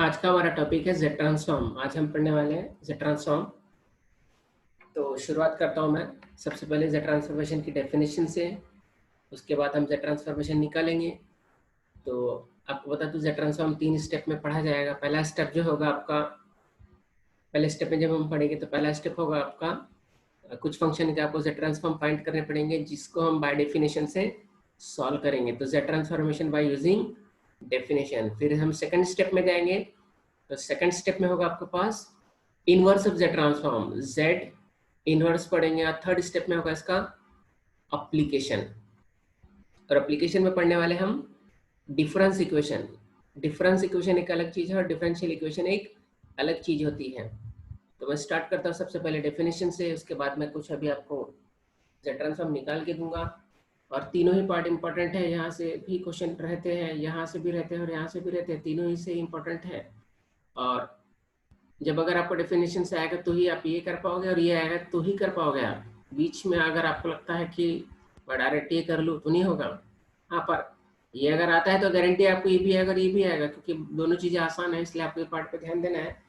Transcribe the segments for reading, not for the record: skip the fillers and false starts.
आज का हमारा टॉपिक है जेड ट्रांसफॉर्म। आज हम पढ़ने वाले हैं जेड ट्रांसफॉर्म। तो शुरुआत करता हूं मैं। सबसे पहले जेड ट्रांसफॉर्मेशन की डेफिनेशन से, उसके बाद हम जेड ट्रांसफॉर्मेशन निकालेंगे। तो आपको बता दूं जेड ट्रांसफॉर्म 3 स्टेप में पढ़ा जाएगा। पहला स्टेप जो होगा आपका, पहले स्टेप में जब हम पढ़ेंगे तो पहला स्टेप होगा आपका कुछ फंक्शन के आपको जेड ट्रांसफॉर्म फाइंड करने पड़ेंगे, जिसको हम बाय डेफिनेशन से सॉल्व करेंगे। तो Z transformation by using definition. फिर हम सेकंड स्टेप में जाएंगे। तो सेकंड स्टेप में होगा आपके पास inverse of Z transform, Z inverse पढ़ेंगे। और थर्ड स्टेप में होगा इसका अप्लीकेशन। और अप्लीकेशन में पढ़ने वाले हम डिफरेंस इक्वेशन। डिफरेंस इक्वेशन एक अलग चीज है और डिफरेंशियल इक्वेशन एक अलग चीज होती है। तो मैं स्टार्ट करता हूँ सबसे पहले डेफिनेशन से, उसके बाद मैं कुछ अभी आपको जेड ट्रांसफॉर्म निकाल के दूंगा। और तीनों ही पार्ट इंपॉर्टेंट है, यहाँ से भी क्वेश्चन रहते हैं, यहाँ से भी रहते हैं और यहाँ से भी रहते हैं, तीनों ही से इंपॉर्टेंट है। और जब अगर आपको डेफिनेशन से आएगा तो ही आप ये कर पाओगे, और ये आएगा तो ही कर पाओगे आप। बीच में अगर आपको लगता है कि मैं डायरेक्ट ये कर लूँ तो नहीं होगा। हाँ, पर ये अगर आता है तो गारंटी आपको ये भी आएगा और ये भी आएगा, क्योंकि दोनों चीज़ें आसान है, इसलिए आपको ये पार्ट पे ध्यान देना है।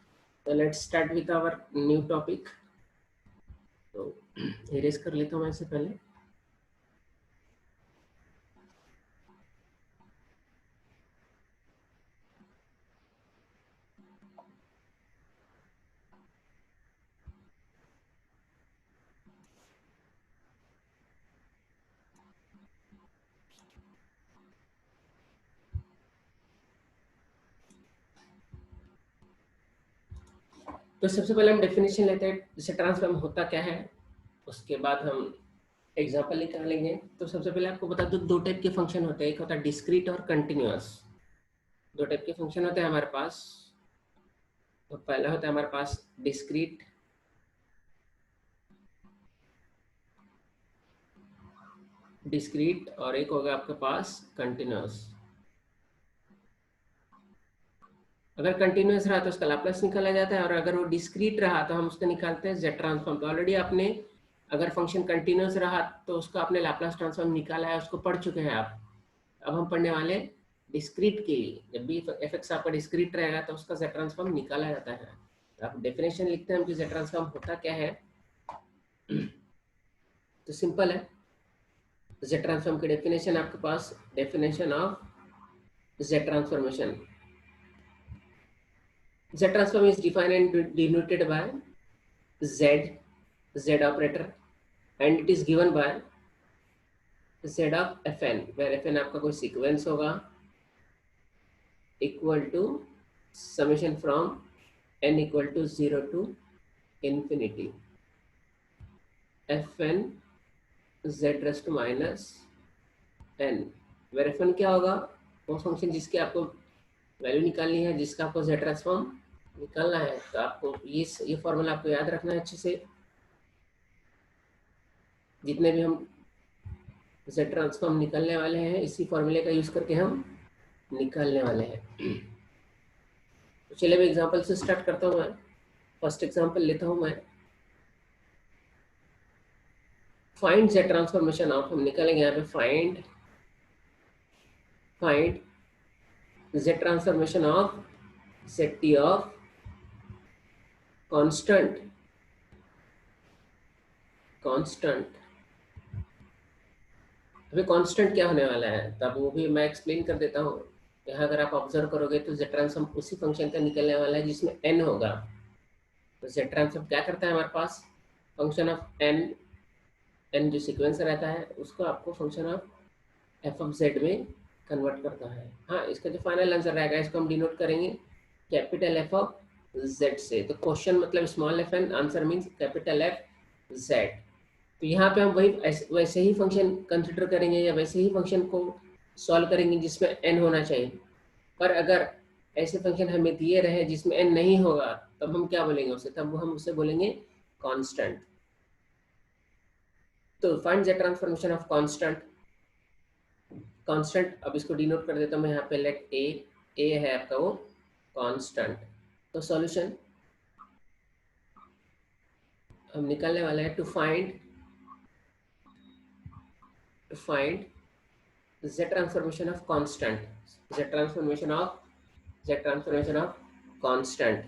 तो let's start with our new topic. तो इरेज कर लेता हूँ मैं इससे पहले। तो सबसे पहले हम डेफिनेशन लेते हैं, जैसे ट्रांसफॉर्म होता क्या है, उसके बाद हम एग्जाम्पल निकालेंगे। तो सबसे पहले आपको बता दूं, दो टाइप के फंक्शन होते हैं, एक होता है डिस्क्रीट और कंटिन्यूअस। दो टाइप के फंक्शन होते हैं हमारे पास। तो पहला होता है हमारे पास डिस्क्रीट, डिस्क्रीट और एक होगा आपके पास कंटिन्यूअस। अगर कंटिन्यूअस रहा तो उसका लाप्लास निकाला जाता है, और अगर वो डिस्क्रीट रहा तो हम उसका निकालते हैं जेड ट्रांसफॉर्म। तो ऑलरेडी आपने अगर फंक्शन कंटिन्यूअस रहा तो उसका आपने लाप्लास ट्रांसफॉर्म निकाला है, उसको पढ़ चुके हैं आप। अब हम पढ़ने वाले डिस्क्रीट के लिए। जब भी एफ एक्स आपका डिस्क्रीट रहेगा तो उसका जेड ट्रांसफॉर्म निकाला जाता है। तो आप डेफिनेशन लिखते हैं कि जेड ट्रांसफॉर्म होता क्या है। तो सिंपल है, जेड ट्रांसफॉर्म की डेफिनेशन आपके पास, definition of Z transformation. Z transform is defined and denoted by Z, Z operator, and it is given by Z of Fn, where Fn आपका कोई सीक्वेंस होगा equal to summation from n equal to 0 to infinity Fn Z raised to minus n, where Fn क्या होगा, वो function जिसकी आपको value निकालनी है, जिसका आपको Z ट्रांसफॉर्म निकालना है। तो आपको ये फॉर्मूला आपको याद रखना है अच्छे से। जितने भी हम जेड ट्रांसफॉर्म निकालने वाले हैं, इसी फॉर्मूले का यूज करके हम निकालने वाले हैं। तो चलिए मैं एग्जांपल से स्टार्ट करता हूँ। मैं फर्स्ट एग्जांपल लेता हूँ मैं। फाइंड जेड ट्रांसफॉर्मेशन ऑफ, हम निकालेंगे यहाँ पे find Z transformation of set T of constant अभी कांस्टेंट क्या होने वाला है तब वो भी मैं एक्सप्लेन कर देता हूँ। यहाँ अगर आप ऑब्जर्व करोगे तो जेड ट्रांसफॉर्म उसी फंक्शन का निकलने वाला है जिसमें n होगा। तो जेड ट्रांसफॉर्म क्या करता है, हमारे पास फंक्शन ऑफ n जो सीक्वेंस रहता है उसको आपको function of F of Z में कन्वर्ट करता है। हाँ, इसका जो फाइनल आंसर रहेगा इसको हम डिनोट करेंगे कैपिटल एफ ऑफ जेड से। तो क्वेश्चन मतलब small F N, answer means capital F Z. तो यहाँ पे हम वही वैसे ही फंक्शन कंसिडर करेंगे या वैसे ही फंक्शन को सॉल्व करेंगे जिसमें n होना चाहिए। पर अगर ऐसे फंक्शन हमें दिए रहे जिसमें n नहीं होगा तब हम क्या बोलेंगे उसे, तब हम उसे बोलेंगे कांस्टेंट। तो find the transformation of constant. अब इसको डिनोट कर देता हूँ मैं यहाँ पे, लेट ए है आपका वो कांस्टेंट। तो सॉल्यूशन हम निकालने वाले हैं to find z transformation of constant, z transformation of constant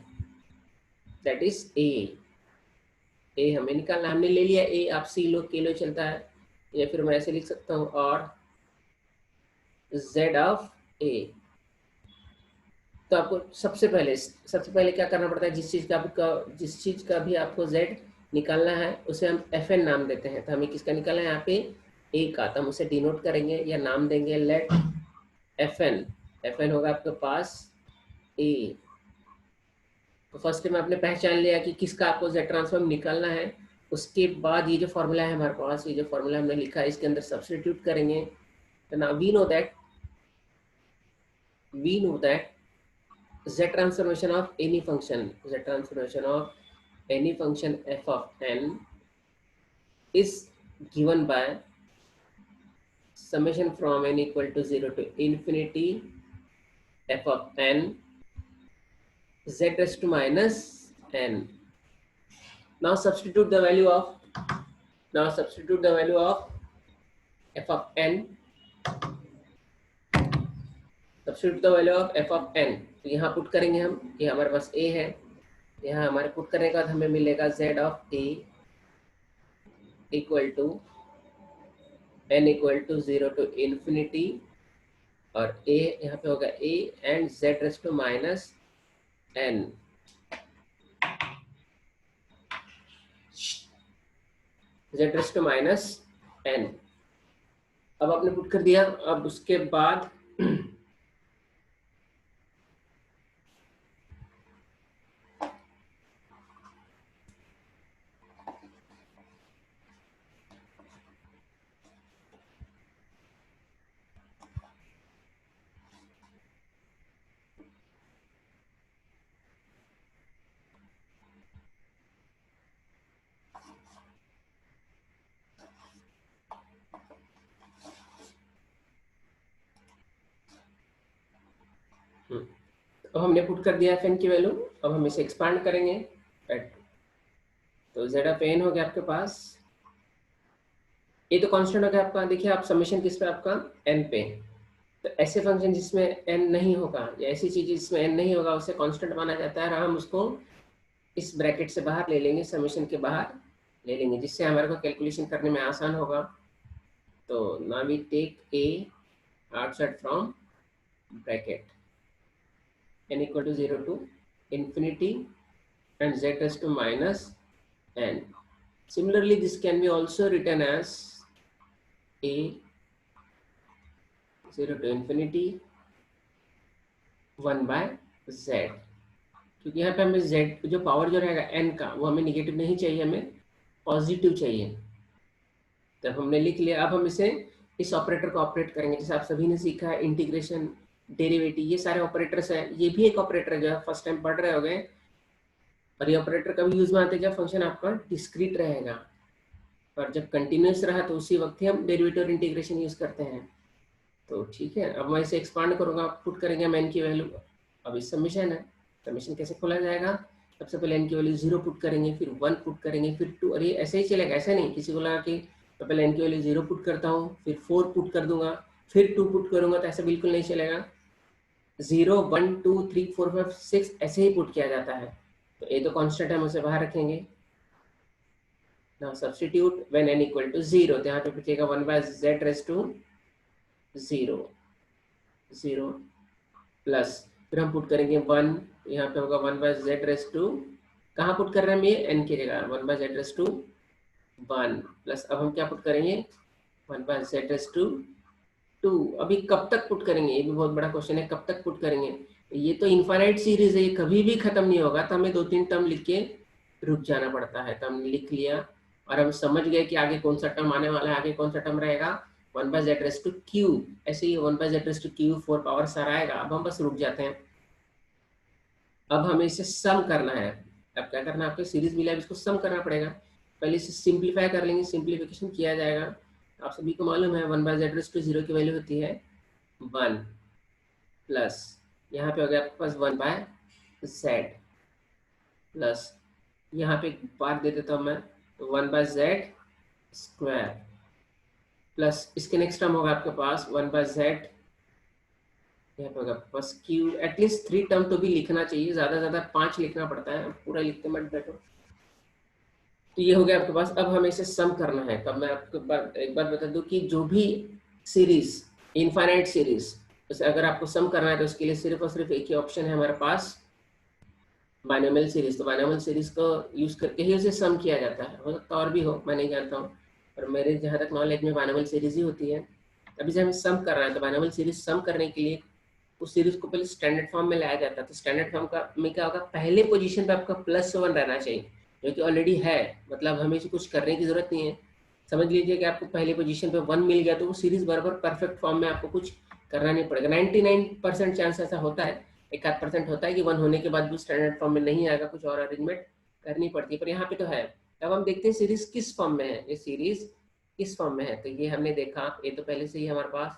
that is a हमें निकालना, हमने ले लिया ए, आप सी लो के लो चलता है, या फिर मैं ऐसे लिख सकता हूँ और z ऑफ ए। तो आपको सबसे पहले क्या करना पड़ता है, जिस चीज का भी आपको z निकालना है उसे हम fn नाम देते हैं। तो हमें किसका निकालना है यहाँ पे, a का, तो हम उसे डिनोट करेंगे या नाम देंगे लेट fn होगा आपके पास a। तो फर्स्ट में आपने पहचान लिया कि किसका आपको z ट्रांसफॉर्म निकालना है। उसके बाद ये जो फॉर्मूला है हमारे पास, ये जो फॉर्मूला हमने लिखा है इसके अंदर सब्स्टिट्यूट करेंगे। तो ना we know that z transformation of any function f of n is given by summation from n equal to 0 to infinity f of n z raised to minus n. Now substitute the value of f of n. Substitute the value of f of n. तो यहाँ put करेंगे हम, ये हमारे पास a है, यहाँ हमारे पुट करने के बाद हमें मिलेगा z of a equal to n equal to 0 to infinity, और a यहाँ पे होगा a and z raised to minus n। z raised to minus n अब आपने पुट कर दिया। अब उसके बाद अब हमने पुट कर दिया fn की वैल्यू। अब हम इसे एक्सपांड करेंगे। तो z ऑफ n हो गया आपके पास, ये तो कांस्टेंट हो गया आपका। देखिए आप समेशन किस पे, आपका n पे। तो ऐसे फंक्शन जिसमें n नहीं होगा या ऐसी चीज जिसमें n नहीं होगा उसे कांस्टेंट माना जाता है, और हम उसको इस ब्रैकेट से बाहर ले लेंगे, समेशन के बाहर ले लेंगे, जिससे हमारे को कैलकुलेशन करने में आसान होगा। तो now we take a outside from bracket n equal to 0 to infinity and z raised to minus n. Similarly, this can be also written as a 0 to infinity 1 by z, क्योंकि यहाँ पे हमें z जो power जो रहेगा n का वो हमें निगेटिव नहीं चाहिए, हमें पॉजिटिव चाहिए। तब हमने लिख लिया। अब हम इसे इस ऑपरेटर को ऑपरेट करेंगे, जैसे आप सभी ने सीखा है इंटीग्रेशन, डेरिवेटिव, ये सारे ऑपरेटर्स हैं। ये भी एक ऑपरेटर है जो आप फर्स्ट टाइम पढ़ रहे होंगे, और ये ऑपरेटर कभी यूज में आते हैं जब फंक्शन आपका डिस्क्रीट रहेगा, और जब कंटिन्यूस रहा तो उसी वक्त ही हम डेरिवेटिव और इंटीग्रेशन यूज करते हैं। तो ठीक है, अब मैं इसे एक्सपांड करूंगा, पुट करेंगे हम n की वैल्यू। अब इस समीशन है, समीशन कैसे खोला जाएगा, सबसे पहले n की वैल्यू 0 पुट करेंगे, फिर 1 पुट करेंगे, फिर 2, और ये ऐसे ही चलेगा, ऐसा नहीं किसी को लगा कि तो पहले n की वैल्यू 0 पुट करता हूँ, फिर 4 पुट कर दूंगा, फिर 2 पुट करूंगा, तो ऐसा बिल्कुल नहीं चलेगा। 0 1 2 3 4 5 6 ऐसे ही पुट किया जाता है। तो ये तो कांस्टेंट है, हम उसे बाहर रखेंगे। Now substitute when n equal to 0, तो यहाँ पे बचेगा 1 by z raised to 0 plus, फिर हम पुट करेंगे 1, यहाँ पे होगा 1 by z raised to, कहाँ पुट कर रहे हैं हम ये n की जगह, 1 by z raised to 1 plus, अब हम क्या पुट करेंगे 1 by z raised to 2। अभी कब तक पुट करेंगे, ये भी बहुत बड़ा क्वेश्चन है, कब तक पुट करेंगे। ये तो इनफाइनाइट सीरीज है, ये कभी भी खत्म नहीं होगा, तो हमें 2-3 टर्म लिख के रुक जाना पड़ता है। तो हमने लिख लिया और हम समझ गए कि आगे कौन सा टर्म आने वाला है, आगे कौन सा टर्म रहेगा 1 by z raised to q, ऐसे ही 1 by z raised to q 4 power सारा आएगा। अब हम बस रुक जाते हैं। अब हमें इसे सम करना है। अब क्या करना है, आपको सीरीज मिला है, इसको सम करना पड़ेगा। पहले इसे सिंप्लीफाई कर लेंगे, सिंप्लीफिकेशन किया जाएगा। आप सभी को मालूम है 1 by z raised to 0 की वैल्यू होती है 1 प्लस, यहाँ पे हो गया आपके पास 1 by z प्लस, यहाँ पे एक बार दे देता हूँ मैं, तो 1 by z स्क्वायर प्लस, इसके नेक्स्ट टर्म होगा आपके पास 1 by z यहाँ पे होगा बस क्यू, एटलीस्ट 3 टर्म तो भी लिखना चाहिए, ज्यादा ज्यादा 5 लिखना पड़ता है, पूरा लिखते मत बैठो। तो ये हो गया आपके पास। अब हमें इसे सम करना है। तो अब मैं आपको एक बात बता दूं कि जो भी सीरीज, इनफाइनाइट सीरीज, जैसे अगर आपको सम करना है तो उसके लिए सिर्फ और सिर्फ एक ही ऑप्शन है हमारे पास, बाइनोमियल सीरीज। तो बाइनोमियल सीरीज को यूज करके ही उसे सम किया जाता है। हो सकता और भी हो, मैं नहीं जानता हूँ, पर मेरे जहाँ तक नॉलेज में बाइनोमियल सीरीज ही होती है। अभी जब हमें सम कर रहा है तो बाइनोमियल सीरीज सम करने के लिए उस सीरीज को पहले स्टैंडर्ड फॉर्म में लाया जाता है। तो स्टैंडर्ड फॉर्म का में क्या होगा, पहले पोजीशन पे आपका +1 रहना चाहिए, जो कि ऑलरेडी है, मतलब हमें इसे कुछ करने की जरूरत नहीं है। समझ लीजिए कि आपको पहले पोजीशन पे 1 मिल गया तो वो सीरीज बराबर परफेक्ट फॉर्म में आपको कुछ करना नहीं पड़ेगा। 99% चांस ऐसा होता है, 1% होता है कि 1 होने के बाद भी स्टैंडर्ड फॉर्म में नहीं आएगा, कुछ और अरेंजमेंट करनी पड़ती है, पर यहाँ पे तो है। अब हम देखते हैं सीरीज किस फॉर्म में है, ये सीरीज किस फॉर्म में है। तो ये हमने देखा, ये तो पहले से ही हमारे पास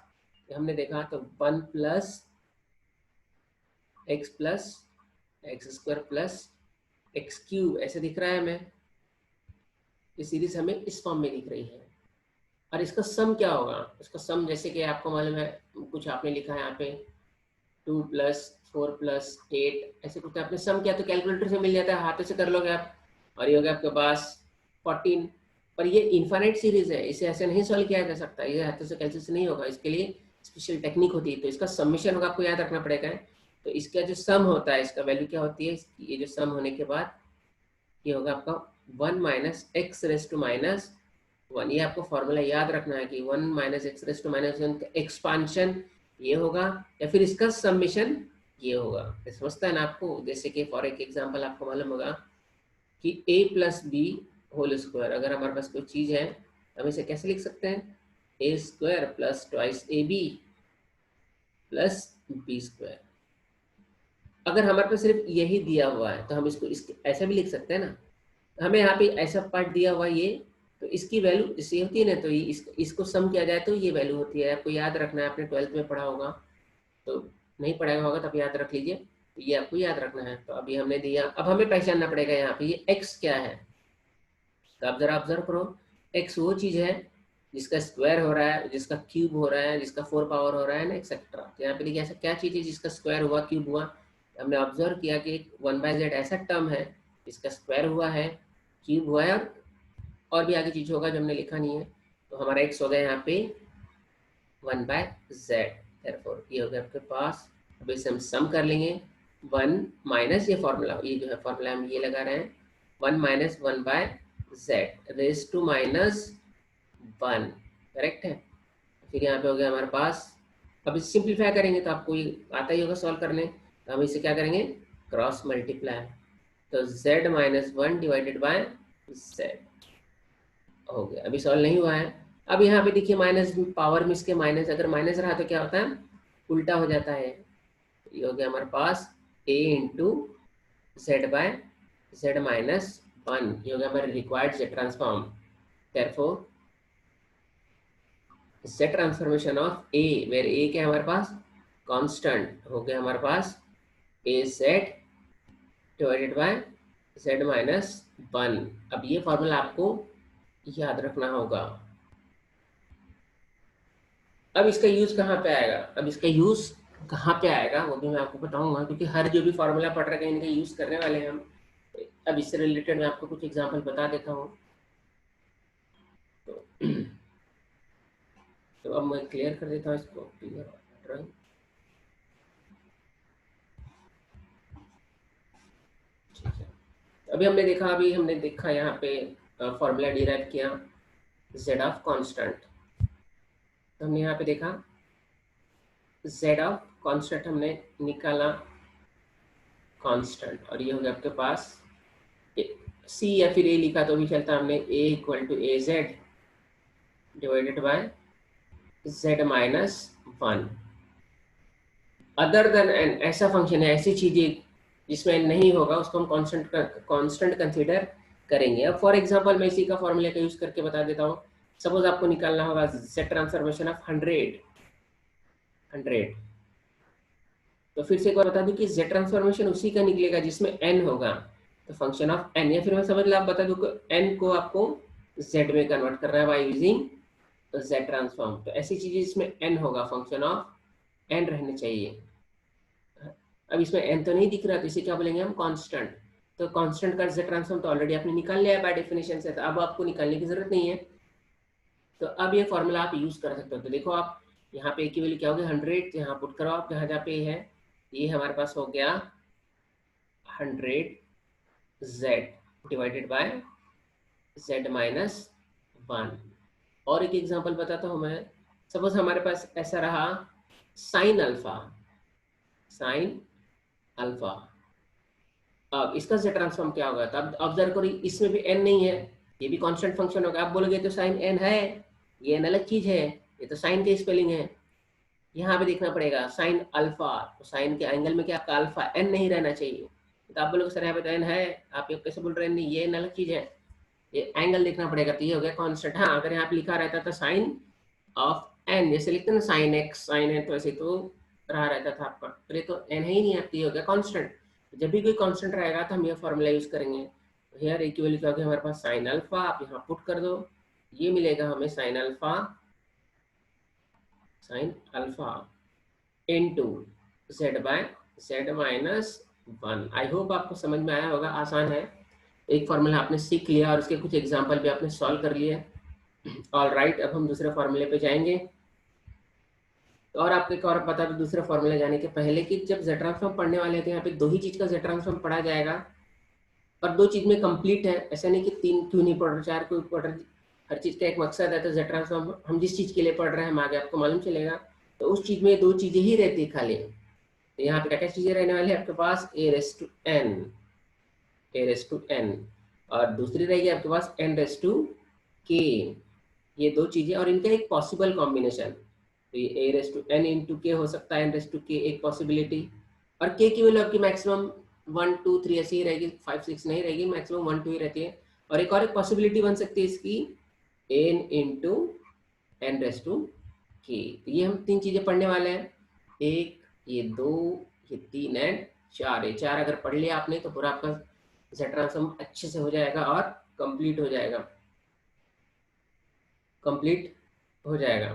हमने देखा। तो 1 + x plus X square plus X cube ऐसे दिख रहा है हमें। ये सीरीज हमें इस फॉर्म में दिख रही है। और इसका सम क्या होगा, इसका सम जैसे कि आपको मालूम है, कुछ आपने लिखा है यहाँ पे 2 + 4 + 8 ऐसे कुछ आपने सम किया तो कैलकुलेटर से मिल जाता है, हाथों से कर लोगे आप, और ये हो गया आपके पास 14। पर ये इनफाइनाइट सीरीज है, इसे ऐसे नहीं सॉल्व किया जा सकता, ये हाथों से कैलकुलेशन नहीं होगा, इसके लिए स्पेशल टेक्निक होती है। तो इसका सबमिशन होगा, आपको याद रखना पड़ेगा। तो इसका जो सम होता है, इसका वैल्यू क्या होती है, ये जो सम होने के बाद ये होगा आपका 1 - x⁻⁻1। ये आपको फॉर्मूला याद रखना है कि 1 - x⁻⁻1 का एक्सपांशन ये होगा, या फिर इसका समेशन ये होगा। समझता है ना आपको। जैसे कि फॉर एक एग्जांपल आपको मालूम होगा कि a + b होल स्क्वायर, अगर हमारे पास कोई चीज़ है हम इसे कैसे लिख सकते हैं, a² + 2ab + b²। अगर हमारे पास सिर्फ यही दिया हुआ है तो हम इसको ऐसा भी लिख सकते हैं ना। हमें यहाँ पे ऐसा पार्ट दिया हुआ ये, तो इसकी वैल्यू इससे होती है ना, तो ये इसको सम किया जाए तो ये वैल्यू होती है। आपको याद रखना है, आपने 12th में पढ़ा होगा, तो नहीं पढ़ाया होगा तब याद रख लीजिए, तो ये आपको याद रखना है। तो अभी हमने दिया, अब हमें पहचानना पड़ेगा यहाँ पे ये x क्या है। तो आप जरा ऑब्जर्व करो, x वो चीज़ है जिसका स्क्वायर हो रहा है, जिसका क्यूब हो रहा है, जिसका 4 पावर हो रहा है ना, एक्सेट्रा। तो यहाँ पे देखिए ऐसा क्या चीज़ है जिसका स्क्वायर हुआ, क्यूब हुआ। हमने ऑब्जर्व किया कि 1/z ऐसा टर्म है जिसका स्क्वायर हुआ है, क्यूब हुआ है, और भी आगे चीज होगा जो हमने लिखा नहीं है। तो हमारा x हो गया यहाँ पे 1/z। therefore ये हो गया आपके पास। अब इसे हम सम कर लेंगे, 1 माइनस ये फॉर्मूला, ये जो है फॉर्मूला हम ये लगा रहे हैं, 1 - 1/z रेज टू -1, करेक्ट है। फिर यहाँ पे हो गया हमारे पास। अब इसे सिंप्लीफाई करेंगे तो आपको ये आता ही होगा सॉल्व करने। तो हम इसे क्या करेंगे, क्रॉस मल्टीप्लाई। तो z - 1 / z हो गया। अभी सॉल्व नहीं हुआ है। अब यहाँ पे देखिए माइनस पावर में इसके माइनस, अगर माइनस रहा तो क्या होता है, उल्टा हो जाता है। ये हो गया हमारे पास a × z/z - 1। ये हो गया हमारा required z transform. therefore z transformation of a, where a क्या है हमारे पास, कांस्टेंट, हो गया हमारे पास az / z - 1। अब ये फॉर्मूला आपको याद रखना होगा। अब इसका यूज कहाँ पे आएगा, अब इसका यूज कहाँ पे आएगा वो भी मैं आपको बताऊंगा, क्योंकि हर जो भी फॉर्मूला पढ़ रहे हैं इनका यूज करने वाले हैं हम। अब इससे रिलेटेड मैं आपको कुछ एग्जांपल बता देता हूँ। तो, तो अब मैं क्लियर कर देता हूँ इसको, ड्राइंग। ठीक है, अभी हमने देखा यहाँ पे फॉर्मूला डिराइव किया z ऑफ कांस्टेंट। तो हमने यहाँ पे देखा z ऑफ कांस्टेंट हमने निकाला कांस्टेंट, और ये हो गया आपके पास c या फिर a लिखा तो भी चलता, हमने a = az divided by z - 1। Other than n ऐसा फंक्शन है, ऐसी चीजें जिसमें n नहीं होगा उसको हम कांस्टेंट कंसीडर करेंगे। अब फॉर एग्जांपल मैं इसी का फॉर्मूला का यूज करके बता देता हूँ। सपोज आपको निकालना होगा z ट्रांसफॉर्मेशन ऑफ 100। तो फिर से एक बार बता दूं कि z ट्रांसफॉर्मेशन उसी का निकलेगा जिसमें n होगा। तो फंक्शन ऑफ n, या फिर मैं समझ ला बता दूं कि n को आपको z में कन्वर्ट करना है बाय यूजिंग z ट्रांसफॉर्म। तो ऐसी चीजें जिसमें n होगा, फंक्शन ऑफ n रहने चाहिए। अब इसमें n तो नहीं दिख रहा, तो इसे क्या बोलेंगे हम, कांस्टेंट। तो कांस्टेंट का z ट्रांसफॉर्म तो ऑलरेडी आपने निकाल लिया है बाय डेफिनेशन से, तो अब आपको निकालने की जरूरत नहीं है। तो अब ये फॉर्मूला आप यूज कर सकते हो। तो देखो आप यहाँ पे की वैल्यू क्या होगी, 100, यहाँ पुट करो आप, जहाँ जहाँ पे है ये हमारे पास हो गया 100z divided by z minus 1। और एक एग्जांपल बताता हूँ मैं। सपोज हमारे पास ऐसा रहा साइन अल्फा, साइन अल्फा। अब इसका z ट्रांसफॉर्म क्या होगा, तो अब ऑब्जर्व करो इसमें भी n नहीं है, ये भी कांस्टेंट फंक्शन होगा। आप बोलोगे तो साइन n है, ये n अलग चीज है, ये तो साइन की स्पेलिंग है। यहाँ पे देखना पड़ेगा साइन अल्फा, तो साइन के एंगल में क्या आपका अल्फा n नहीं रहना चाहिए। तो आप बोलोगे सर यहाँ पे तो n है, आप ये कैसे बोल रहे हैं, नहीं ये n अलग चीज है, ये एंगल देखना पड़ेगा। तो ये हो गया कांस्टेंट। हाँ, अगर यहाँ पे लिखा रहता था साइन ऑफ n, जैसे लिखते हैं ना साइन x साइन n, तो ऐसे तो रहा रहता था आपका, तो ये तो n है ही नहीं, आपकी हो गया कांस्टेंट। जब भी कोई कांस्टेंट रहेगा तो हम ये फॉर्मूला यूज करेंगे। तो हेयर इक्वल क्या हो गया हमारे पास, साइन अल्फा, आप यहाँ पुट कर दो, ये मिलेगा हमें sine alpha into z by z minus 1। I hope आपको समझ में आया होगा, आसान है। एक फॉर्मूला आपने सीख लिया और उसके कुछ एग्जाम्पल भी आपने सॉल्व कर लिए। ऑल राइट, अब हम दूसरे फॉर्मूले पे जाएंगे। और आपको एक और बता दूं दूसरे फॉर्मूले जाने के पहले कि जब z ट्रांसफॉर्म पढ़ने वाले थे, यहाँ पे दो ही चीज का z ट्रांसफॉर्म पढ़ा जाएगा, और दो चीज में कंप्लीट है। ऐसा नहीं कि तीन क्यों नहीं पढ़ रहे, चार क्यों पढ़ रहे, हर चीज का एक मकसद है। तो z ट्रांसफॉर्म हम जिस चीज के लिए पढ़ रहे हैं हम आगे आपको मालूम चलेगा, तो उस चीज में दो चीजें ही रहती है खाली। तो यहाँ पे क्या चीजें रहने वाली है आपके पास, a रेस टू n, और दूसरी रहेगी आपके पास n रेस टू k। ये दो चीजें और इनका एक पॉसिबल कॉम्बिनेशन, तो ये a raise to n into के हो सकता है, n रेस टू k एक पॉसिबिलिटी। और k की वैल्यू आपकी मैक्सिमम 1 2 3 ऐसी ही रहेगी, 5 6 नहीं रहेगी, मैक्सिमम 1 2 ही रहती है। और एक पॉसिबिलिटी बन सकती है इसकी, n into n raise to k। तो ये हम तीन चीजें पढ़ने वाले हैं, एक, ये दो, ये तीन एंड चार। ये चार अगर पढ़ लिया आपने तो पूरा आपका z ट्रांसफॉर्म अच्छे से हो जाएगा और कंप्लीट हो जाएगा, कंप्लीट हो जाएगा।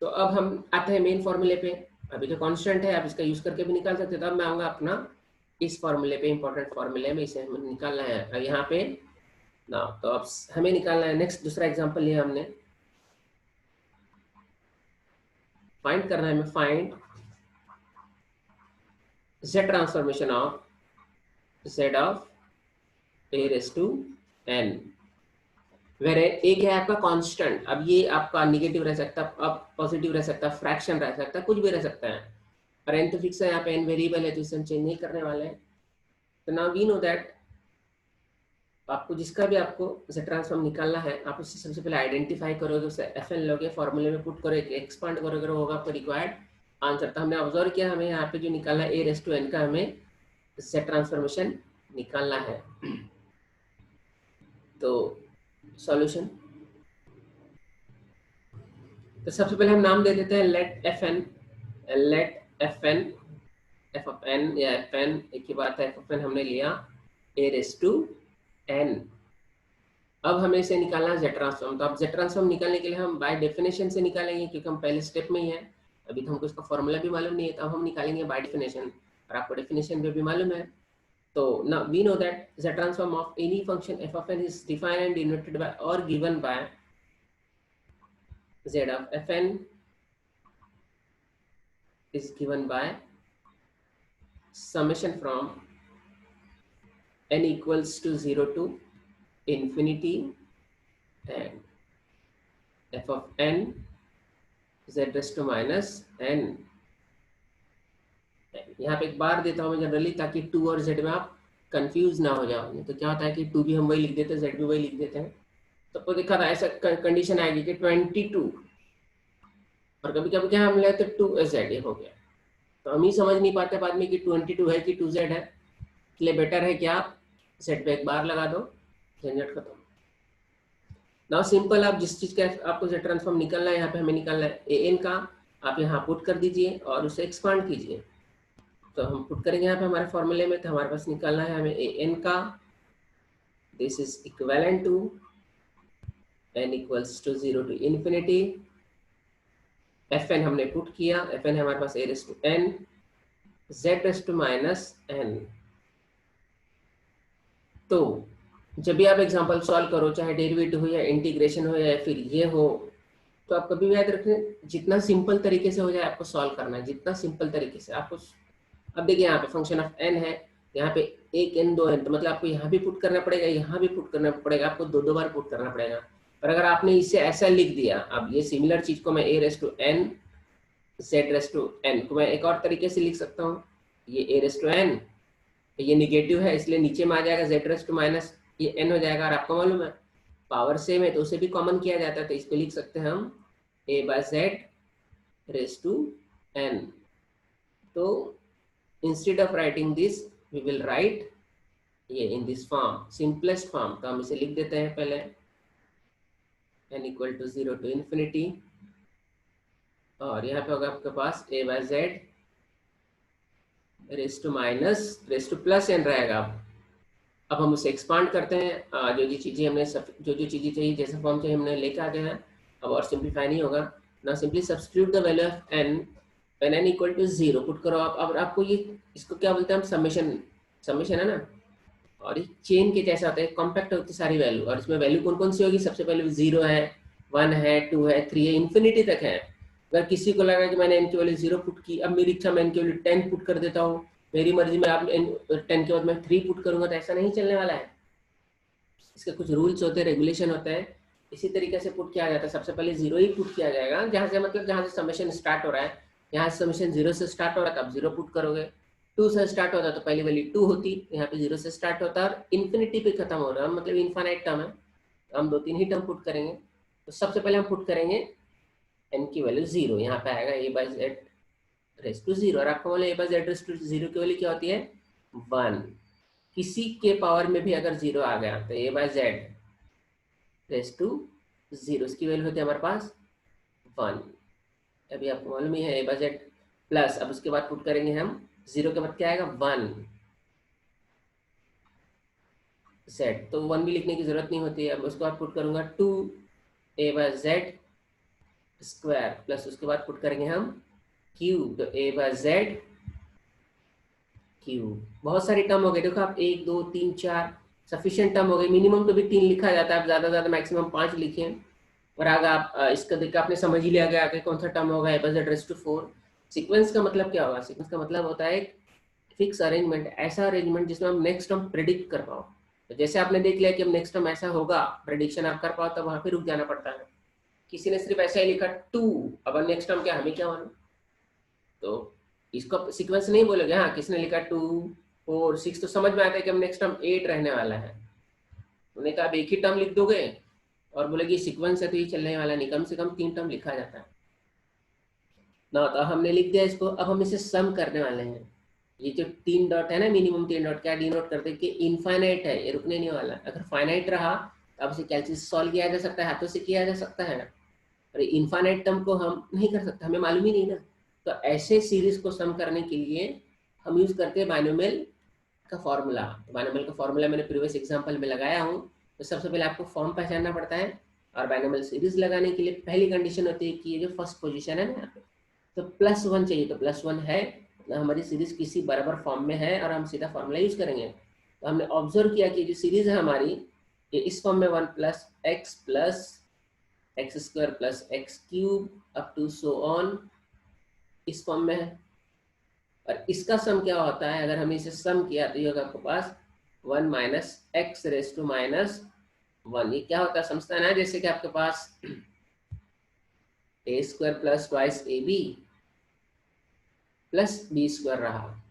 तो अब हम आते हैं मेन फॉर्मूले पे। अभी जो कांस्टेंट है आप इसका यूज करके भी निकाल सकते हैं। तो अब मैं आऊँगा अपना इस फॉर्मूले पे, इंपॉर्टेंट फॉर्मूले में, इसे हमें निकालना है यहाँ पे ना। तो अब हमें निकालना है नेक्स्ट, दूसरा एग्जांपल लिया हमने, फाइंड करना है हमें, find z transformation of z of a raise to n, where एक है आपका कांस्टेंट। अब ये आपका निगेटिव रह सकता है, अब पॉजिटिव रह सकता है, फ्रैक्शन रह सकता है, कुछ भी रह सकता है। और n तो फिक्स है, यहाँ पे n वेरिएबल है, तो इसे हम चेंज नहीं करने वाले हैं। तो नाउ वी नो दैट आपको जिसका भी आपको z ट्रांसफॉर्म निकालना है, आप उससे सबसे पहले आइडेंटिफाई करोगे, उसे fn लोगे, फॉर्मूले में पुट करोगे, एक्सपांड करोगे, होगा आपको रिक्वायर्ड आंसर। तो हमने ऑब्जर्व किया, हमें यहाँ पे जो निकालना है a रेस टू n का, हमें z ट्रांसफॉर्मेशन निकालना है। तो सॉल्यूशन, तो सबसे पहले हम नाम दे देते हैं let fn f of n या fn, एक ही बात है, f ऑफ n हमने लिया a रेस टू n। अब हमें इसे निकालना है z ट्रांसफॉर्म। तो अब z ट्रांसफॉर्म निकालने के लिए हम बाय डेफिनेशन से निकालेंगे, क्योंकि हम पहले स्टेप में ही है, अभी तो हमको इसका फॉर्मूला भी मालूम नहीं है, तो हम निकालेंगे बाय डेफिनेशन, और आपको डेफिनेशन भी मालूम है। तो now we know that z transform of any function f of n is defined and denoted by or given by z of fn is given by summation from n equals to 0 to infinity and f of n z raised to minus n। यहाँ पे एक बार देता हूँ मैं generally, ताकि 2 और z में आप कंफ्यूज ना हो जाओ। नहीं तो क्या होता है कि 2 भी हम वही लिख देते हैं, z भी वही लिख देते हैं। तो देखा था ऐसा कंडीशन आएगी कि 22, और कभी कभी क्या हम लेते 2z, ये हो गया। तो हम ही समझ नहीं पाते बाद में कि 22 है कि 2z है, इसलिए बेटर है कि आप z पे एक बार लगा दो, झंझट खत्म। नाउ सिंपल, आप जिस चीज का आपको z ट्रांसफॉर्म निकलना है, यहाँ पे हमें निकलना है an का, आप यहाँ पुट कर दीजिए और उसे एक्सपांड कीजिए। तो हम पुट करेंगे यहाँ पे हमारे फॉर्मूले में, तो हमारे पास निकालना है हमें an का, this is equivalent to n equals to 0 to infinity. fn हमने पुट किया, fn है हमारे पास a raise to n, z raise to minus n। तो जब भी आप एग्जांपल सॉल्व करो, चाहे डेरिवेटिव हो या इंटीग्रेशन हो या फिर ये हो, तो आप कभी भी याद रखें जितना सिंपल तरीके से हो जाए आपको सॉल्व करना है, जितना सिंपल तरीके से आपको। अब देखिए यहाँ पे फंक्शन ऑफ n है, यहाँ पे एक n दो n, तो मतलब आपको यहाँ भी पुट करना पड़ेगा, यहाँ भी पुट करना पड़ेगा, आपको दो दो बार पुट करना पड़ेगा। पर अगर आपने इसे ऐसा लिख दिया, अब ये सिमिलर चीज को मैं a raise to n z raise to n को मैं एक और तरीके से लिख सकता हूँ। ये a रेस टू n, ये निगेटिव है इसलिए नीचे में आ जाएगा z रेस टू माइनस ये n हो जाएगा। और आपको मालूम है पावर सेम है तो उसे भी कॉमन किया जाता है, तो इसको लिख सकते हैं हम a by z raise to n। तो instead of writing this we will write ये in this form, simplest form. तो हम इसे लिख देते हैं पहले n equal to 0 to infinity, और यहाँ पे होगा आपके पास a by z raise to minus raise to plus n रहेगा। अब हम उसे एक्सपांड करते हैं, जो जो चीज़ें हमने जो जो चीज़ें चाहिए जैसा फॉर्म चाहिए हमने लेके आ गए हैं। अब और सिंप्लीफाई नहीं होगा ना, simply substitute the value of n when n equal to 0 put करो आप। अब आपको ये इसको क्या बोलते हैं हम, समेशन, समेशन है ना। और ये चेन के जैसा होता है, कॉम्पैक्ट होती है सारी वैल्यू, और इसमें वैल्यू कौन कौन सी होगी, सबसे पहले 0 है, 1 है, 2 है, 3 है, इन्फिनिटी तक है। अगर किसी को लगा कि मैंने n की वैल्यू 0 पुट की, अब मेरी इच्छा मैं n की वैल्यू 10 पुट कर देता हूँ, मेरी मर्जी में आप 10 के बाद मैं 3 पुट करूंगा, तो ऐसा नहीं चलने वाला है। इसके कुछ रूल्स होते हैं, रेगुलेशन होते हैं। इसी तरीके से पुट किया जाता है, सबसे पहले 0 ही पुट किया जाएगा, जहाँ से मतलब जहाँ से समेशन स्टार्ट हो रहा है। यहाँ से समेशन 0 से स्टार्ट हो रहा है तो आप 0 पुट करोगे, 2 से स्टार्ट होता है तो पहली वैल्यू 2 होती, यहाँ पे 0 से स्टार्ट होता है और इन्फिनिटी पे खत्म हो रहा है, मतलब इनफाइनाइट टर्म है, तो हम 2-3 ही टर्म पुट करेंगे। तो सबसे पहले हम पुट करेंगे n की वैल्यू 0, यहाँ पे आएगा a by Z raise to 0, और आपको बोले a by Z raise to 0 की वैल्यू क्या होती है 1। किसी के पावर में भी अगर 0 आ गया तो a by Z raise to 0 इसकी वैल्यू होती है हमारे पास 1। अभी आपको मालूम ही है a बाई जेड प्लस, अब उसके बाद पुट करेंगे हम 0 के बाद क्या आएगा 1 z, तो 1 भी लिखने की जरूरत नहीं होती है। अब उसके बाद पुट करूंगा 2 a by Z square plus, उसके बाद पुट करेंगे हम क्यूब, तो a बाई जेड क्यूब। बहुत सारी टर्म हो गए, देखो आप 1 2 3 4 सफिशिएंट टर्म हो गए, मिनिमम तो भी 3 लिखा जाता है, आप ज्यादा ज्यादा मैक्सिमम 5 लिखे। और अगर आप इसका देखकर आपने समझ ही लिया गया आगे कौन सा टर्म होगा, a by Z raise to 4। Sequence का मतलब क्या होगा, सीक्वेंस का मतलब होता है फिक्स अरेंजमेंट, ऐसा अरेंजमेंट जिसमें हम नेक्स्ट टर्म प्रेडिक्ट कर पाओ। तो जैसे आपने देख लिया कि अब नेक्स्ट टर्म ऐसा होगा, प्रेडिक्शन आप कर पाओ, तब वहां पे रुक जाना पड़ता है। किसी ने सिर्फ ऐसा ही लिखा 2, अब नेक्स्ट टर्म क्या हमें क्या मालूम, तो इसको सीक्वेंस नहीं बोलोगे। हाँ, किसने लिखा 2 4 6 तो समझ में आता है कि अब नेक्स्ट टर्म 8 रहने वाला है। उन्होंने कहा अब एक ही टर्म लिख दोगे और बोलेगी सीक्वेंस है तो ये चलने वाला नहीं, कम से कम 3 टर्म लिखा जाता है ना। तो हमने लिख दिया इसको, अब हम इसे सम करने वाले हैं। ये जो 3 डॉट है ना, मिनिमम 3 डॉट, क्या डिनोट करते हैं कि इनफाइनाइट है, ये रुकने नहीं वाला। अगर फाइनाइट रहा तो अब इसे कैलकुलेट सॉल्व किया जा सकता है, हाथों से किया जा सकता है। और इनफाइनाइट टर्म को हम नहीं कर सकते, हमें मालूम ही नहीं ना। तो ऐसे सीरीज को सम करने के लिए हम यूज करते हैं बाइनोमियल का फॉर्मूला। तो बाइनोमियल का फॉर्मूला मैंने प्रीवियस एग्जांपल में लगाया हूँ। तो सबसे पहले आपको फॉर्म पहचानना पड़ता है, और बाइनोमियल सीरीज लगाने के लिए पहली कंडीशन होती है कि ये जो फर्स्ट पोजीशन है ना, तो +1 चाहिए। तो +1 है, तो हमारी सीरीज किसी बराबर फॉर्म में है और हम सीधा फॉर्मूला यूज करेंगे। तो हमने ऑब्जर्व किया कि जो सीरीज है हमारी, ये इस फॉर्म में 1 plus X square plus X cube up to so on, इस फॉर्म में है। और इसका सम क्या होता है, अगर हमने इसे सम किया तो ये होगा आपके पास 1 minus X raise to minus 1। ये क्या होता है समझता है ना, जैसे कि आपके पास a square plus twice ab plus B square रहा,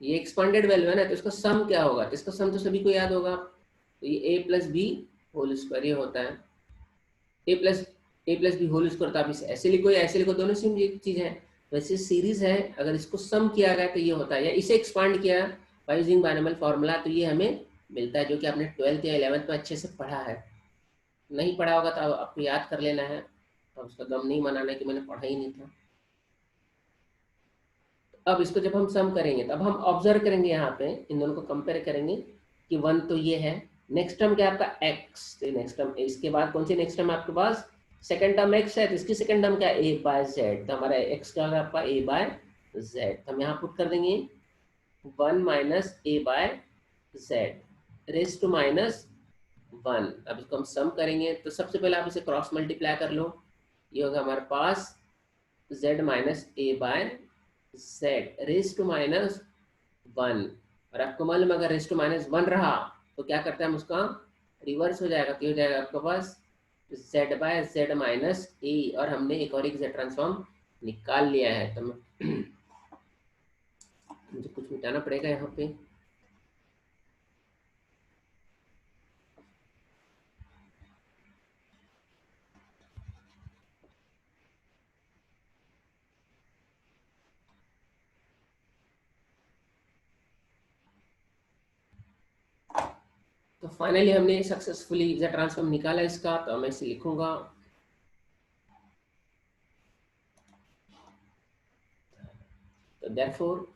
ये एक्सपांडेड वैल्यू है ना, तो इसका सम क्या होगा, तो इसका सम तो सभी को याद होगा। तो ये a plus B whole square ये होता है, a plus B whole square. तो आप इसे ऐसे लिखो या ऐसे लिखो, दोनों सेम चीज है। वैसे सीरीज है, अगर इसको सम किया गया तो ये होता है, या इसे एक्सपांड किया बाय यूजिंग बाइनोमियल फार्मूला तो ये हमें मिलता है, जो कि आपने 12th या 11th में अच्छे से पढ़ा है। नहीं पढ़ा होगा तो आपको याद कर लेना है, अब उसका गम नहीं मनाना कि मैंने पढ़ा ही नहीं था। अब इसको जब हम सम करेंगे तो अब हम ऑब्जर्व करेंगे यहाँ पे, इन दोनों को कंपेयर करेंगे कि 1 तो ये है, नेक्स्ट टर्म क्या आपका x, तो नेक्स्ट टर्म इसके बाद कौन सी नेक्स्ट टर्म आपके पास सेकंड टर्म x है, तो इसकी सेकंड टर्म क्या a बाय जेड, तो हमारा x क्या होगा आपका a बाय z, तो हम यहाँ पुट कर देंगे 1 minus A by Z raise to minus 1। अब इसको हम सम करेंगे तो सबसे पहले आप इसे क्रॉस मल्टीप्लाई कर लो, ये होगा हमारे पास z minus A by Z raise to minus 1। और आपको मालूम अगर रेस टू माइनस 1 रहा तो क्या करते हैं हम, उसका रिवर्स हो जाएगा, तो हो जाएगा आपके पास z बाय जेड माइनस ए, और हमने एक और एक z ट्रांसफॉर्म निकाल लिया है। तो मुझे कुछ मिटाना पड़ेगा यहाँ पे। तो फाइनली हमने सक्सेसफुली z ट्रांसफॉर्म निकाला इसका, तो मैं इसे लिखूंगा तो therefore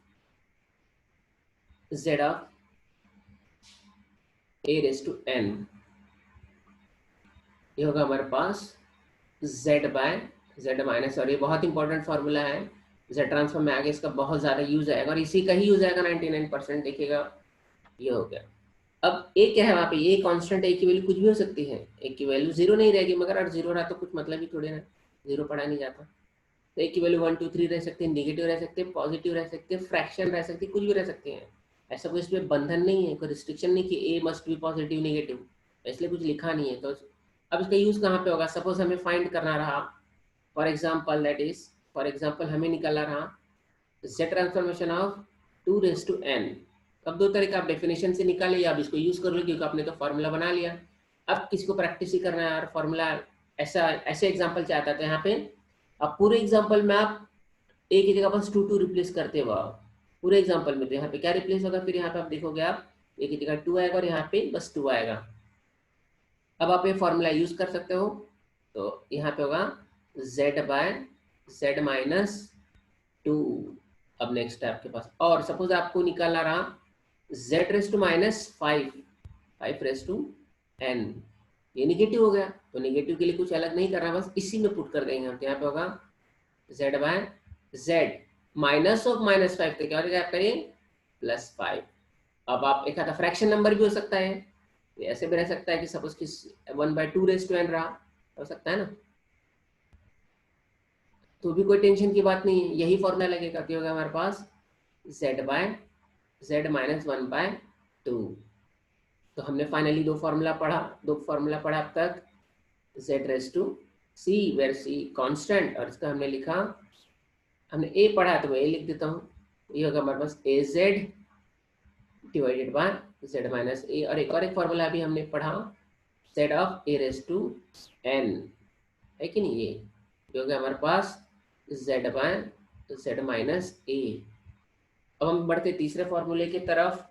z of a raise to n, ये होगा हमारे पास z बाय z माइनस, और ये बहुत इंपॉर्टेंट फार्मूला है, z ट्रांसफॉर्म में आगे इसका बहुत ज़्यादा यूज आएगा, और इसी का ही यूज आएगा 99%। देखिएगा ये हो गया। अब ए क्या है वहाँ पे, ए कांस्टेंट, ए की वैल्यू कुछ भी हो सकती है, ए की वैल्यू जीरो नहीं रहेगी, मगर अगर जीरो रहा तो कुछ मतलब ही थोड़ी ना, जीरो पढ़ा नहीं जाता। तो ए की वैल्यू 1 2 3 रह सकती है, निगेटिव रह सकते हैं, पॉजिटिव रह सकते हैं, फ्रैक्शन रह सकती है, कुछ भी रह सकते हैं। ऐसा कोई इसमें बंधन नहीं है, कोई रिस्ट्रिक्शन नहीं कि ए मस्ट बी पॉजिटिव निगेटिव, इसलिए कुछ लिखा नहीं है। तो अब इसका यूज कहाँ पे होगा, सपोज हमें फाइंड करना रहा, for example that is, for example हमें निकालना रहा z transformation of 2 raise to n। अब दो तरह का आप डेफिनेशन से निकाले या आप इसको यूज कर लो, क्योंकि आपने तो फॉर्मूला बना लिया। अब किसी को प्रैक्टिस ही करना है यार फॉर्मूला, ऐसा ऐसे एग्जांपल चाहता था यहाँ पे, अब पूरे एग्जांपल में आप ए की जगह बस 2 2 रिप्लेस करते हो आप पूरे एग्जांपल में, तो यहाँ पे क्या रिप्लेस होगा, फिर यहाँ पे आप देखोगे आप ए की जगह 2 आएगा और यहाँ पे बस 2 आएगा। अब आप ये फॉर्मूला यूज कर सकते हो, तो यहाँ पे होगा z बाय जेड माइनस 2। अब नेक्स्ट है आपके पास, और सपोज आपको निकालना रहा z raise to minus 5, 5 raise to n, ये निगेटिव हो गया, तो निगेटिव के लिए कुछ अलग नहीं करना, बस इसी में पुट कर देंगे हम। तो यहाँ पे होगा z by Z minus of minus 5, तो क्या हो जाएगा आपका ये +5। अब आप एक आधा फ्रैक्शन नंबर भी हो सकता है, ये ऐसे भी रह सकता है कि सपोज कि 1/2 रेस टू n रहा, हो सकता है ना, तो भी कोई टेंशन की बात नहीं है, यही फॉर्मूला लगेगा, क्या होगा हमारे पास z बाय जेड माइनस 1/2। तो हमने फाइनली दो फॉर्मूला पढ़ा अब तक, z raise to c where c constant, और इसका हमने लिखा, हमने a पढ़ा तो मैं a लिख देता हूँ, ये होगा हमारे पास az divided by z minus a। और एक फॉर्मूला भी हमने पढ़ा z of a raise to n, है कि नहीं, ये हो गया हमारे पास z by Z minus a। अब हम बढ़ते तीसरे फॉर्मूले की तरफ।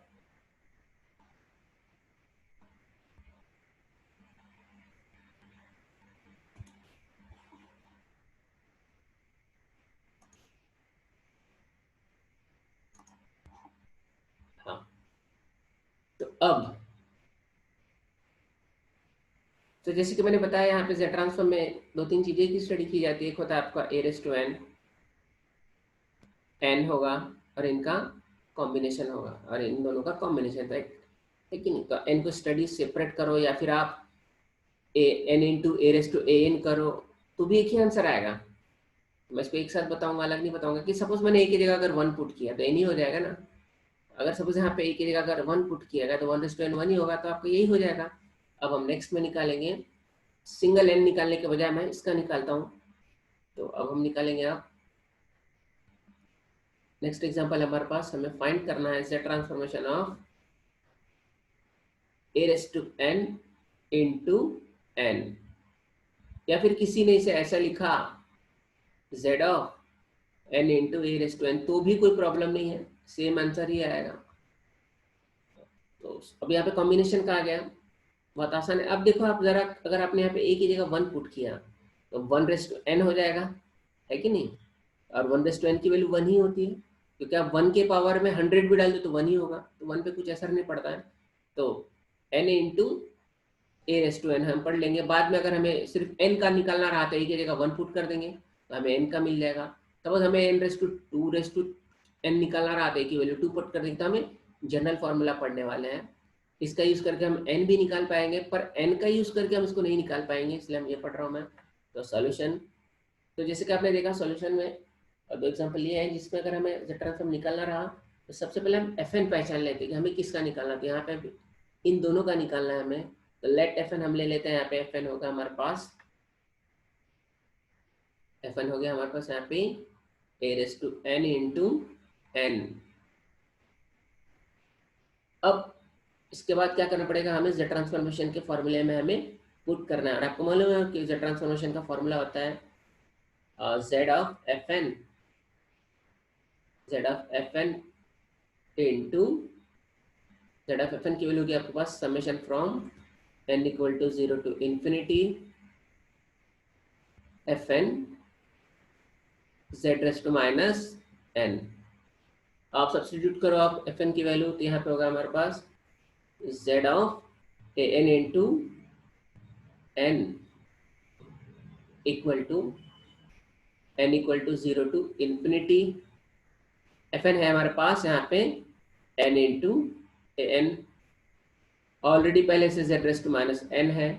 हाँ, तो अब तो जैसे कि मैंने बताया यहाँ पे जेड ट्रांसफॉर्म में दो तीन चीजें की स्टडी की जाती है, एक होता है आपका ए रेस टू एन, एन होगा और इनका कॉम्बिनेशन होगा, और इन दोनों का कॉम्बिनेशन, राइट, है कि नहीं। तो एन को स्टडी सेपरेट करो या फिर आप a n into A raise to a n करो, तो भी एक ही आंसर आएगा। मैं इसको एक साथ बताऊंगा, अलग नहीं बताऊंगा, कि सपोज मैंने ए की जगह अगर 1 पुट किया तो एन ही हो जाएगा ना। अगर सपोज यहाँ पे ए की जगह अगर 1 पुट किया गया तो 1 रेस टू एन 1 ही होगा, तो आपको यही हो जाएगा। अब हम नेक्स्ट में निकालेंगे, सिंगल एन निकालने के बजाय मैं इसका निकालता हूँ। तो अब हम निकालेंगे, आप नेक्स्ट एग्जांपल हमारे पास, हमें फाइंड करना है z transformation of a raise to n into n, या फिर किसी ने इसे ऐसा लिखा z of n into a raise to n, तो भी कोई प्रॉब्लम नहीं है, सेम आंसर ही आएगा। तो अब यहाँ पे कॉम्बिनेशन का आ गया, बहुत आसान है। अब देखो आप जरा, अगर आपने यहाँ पे a की जगह 1 पुट किया तो 1 रेस टू n हो जाएगा, है कि नहीं, और 1 रेस टू n की वैल्यू 1 ही होती है, क्योंकि आप 1 के पावर में 100 भी डाल दो तो 1 ही होगा, तो 1 पे कुछ असर नहीं पड़ता है। तो n into A raise to N हम पढ़ लेंगे, बाद में अगर हमें सिर्फ n का निकालना रहा तो a की जगह 1 पुट कर देंगे तो हमें n का मिल जाएगा। सपोज हमें n raise to 2 raise to n निकालना रहा था की वैल्यू 2 पुट कर देंगे तो हमें जनरल फॉर्मूला पढ़ने वाले हैं। इसका यूज करके हम n भी निकाल पाएंगे, पर n का यूज करके हम इसको नहीं निकाल पाएंगे, इसलिए हम ये पढ़ रहा हूँ मैं। तो सॉल्यूशन, तो जैसे कि आपने देखा सॉल्यूशन में दो एग्जांपल ये है जिसमें अगर हमें z ट्रांसफॉर्म निकालना रहा तो सबसे पहले हम fn पहचान लेते हैं कि हमें किसका निकालना था। यहाँ पे इन दोनों का निकालना है हमें, तो लेट fn हम ले लेते हैं। यहाँ पे fn होगा हमारे पास, fn हो गया हमारे पास यहाँ पे a raise to n into n। अब इसके बाद क्या करना पड़ेगा, हमें z ट्रांसफॉर्मेशन के फॉर्मूले में हमें पुट करना है। और आपको मालूम है कि z ट्रांसफॉर्मेशन का फॉर्मूला होता है z of fn into z of fn की वैल्यू होगी आपके पास summation from n equal to 0 to infinity fn z raise to minus n। आप सब्स्टिट्यूट करो आप fn की वैल्यू, तो यहाँ पे होगा हमारे पास z of an into n equal to n equal to 0 to infinity. fn है हमारे पास यहाँ पे n इंटू an, ऑलरेडी पहले से z raise to minus n है,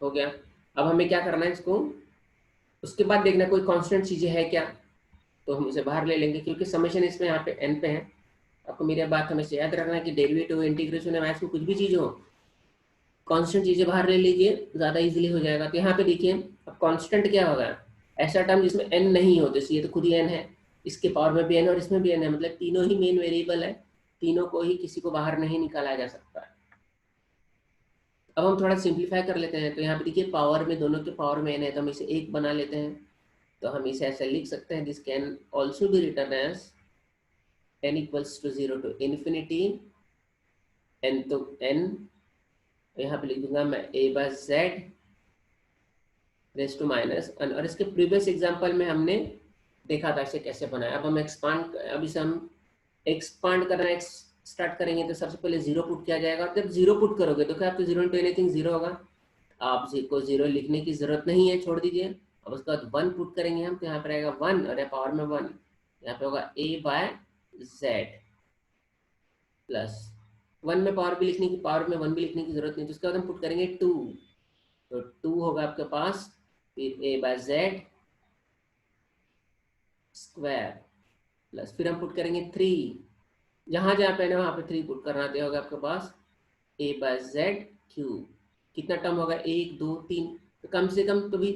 हो गया। अब हमें क्या करना है इसको, उसके बाद देखना कोई कांस्टेंट चीजें है क्या, तो हम इसे बाहर ले लेंगे क्योंकि समेशन इसमें यहाँ पे n पे है। आपको मेरी बात हमेशा याद रखना है कि डेरिवेटिव इंटीग्रेशन है मैथ्स में कुछ भी चीज हो, कांस्टेंट चीजें बाहर ले लीजिए, ज्यादा इजीली हो जाएगा। तो यहाँ पे देखिए अब कांस्टेंट क्या होगा, ऐसा टर्म जिसमें n नहीं हो, तो ये तो खुद ही n है, इसके पावर में भी n और इसमें भी n है, मतलब तीनों ही मेन वेरिएबल है, तीनों को ही किसी को बाहर नहीं निकाला जा सकता। अब हम थोड़ा सिंप्लीफाई कर लेते हैं, तो यहाँ पे देखिए पावर में दोनों के पावर में n है, तो हम इसे एक बना लेते हैं। तो हम इसे ऐसे लिख सकते हैं, this can also be written as n equals to 0 to infinity n, तो n यहाँ पे लिख दूंगा मैं a by z raise to minus n। और इसके प्रीवियस एग्जांपल में हमने देखा था इसे कैसे बनाया। अब हम इसे हम एक्सपांड करना स्टार्ट करेंगे, तो सबसे पहले 0 पुट किया जाएगा। जब 0 पुट करोगे तो क्या आपको 0 इंटू एनीथिंग 0 होगा, आप को 0 लिखने की जरूरत नहीं है, छोड़ दीजिए। अब उसके बाद 1 पुट करेंगे हम, तो यहाँ पर आएगा 1 और पावर में 1, यहाँ पे होगा a बाय z प्लस 1 में पावर भी लिखने की, पावर में 1 भी लिखने की जरूरत नहीं। तो उसके बाद हम पुट करेंगे 2, तो 2 होगा आपके पास फिर a by z square plus फिर हम पुट करेंगे 3, जहां जहां पे ना वहां पे 3 पुट करना होगा आपके पास a बाय z क्यूब। कितना टर्म होगा 1 2 3, तो कम से कम तो भी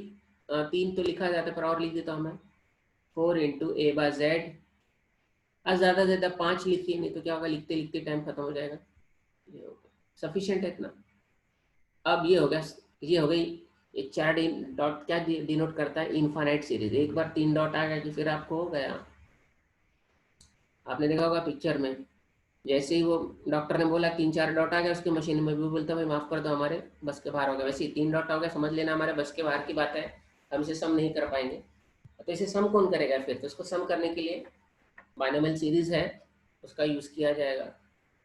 3 तो लिखा जाता है, पर और लिख देता हूँ मैं 4 इंटू a बाय z, ज्यादा से ज्यादा 5 लिखिए, नहीं तो क्या होगा लिखते लिखते टाइम खत्म हो जाएगा। ये हो गया सफिशिएंट है इतना। अब ये हो गया, ये हो गई ये 4 डॉट क्या डिनोट करता है, इनफाइनाइट सीरीज। एक बार 3 डॉट आ गया कि फिर आपको हो गया। आपने देखा होगा पिक्चर में, जैसे ही वो डॉक्टर ने बोला 3 4 डॉट आ गया उसकी मशीन में, भी बोलता भाई माफ कर दो हमारे बस के बाहर हो गया। वैसे ही 3 डॉट हो गया, समझ लेना हमारे बस के बाहर की बात है, हम इसे सम नहीं कर पाएंगे। तो इसे सम कौन करेगा फिर, तो इसको सम करने के लिए बाइनोमियल सीरीज है उसका यूज किया जाएगा।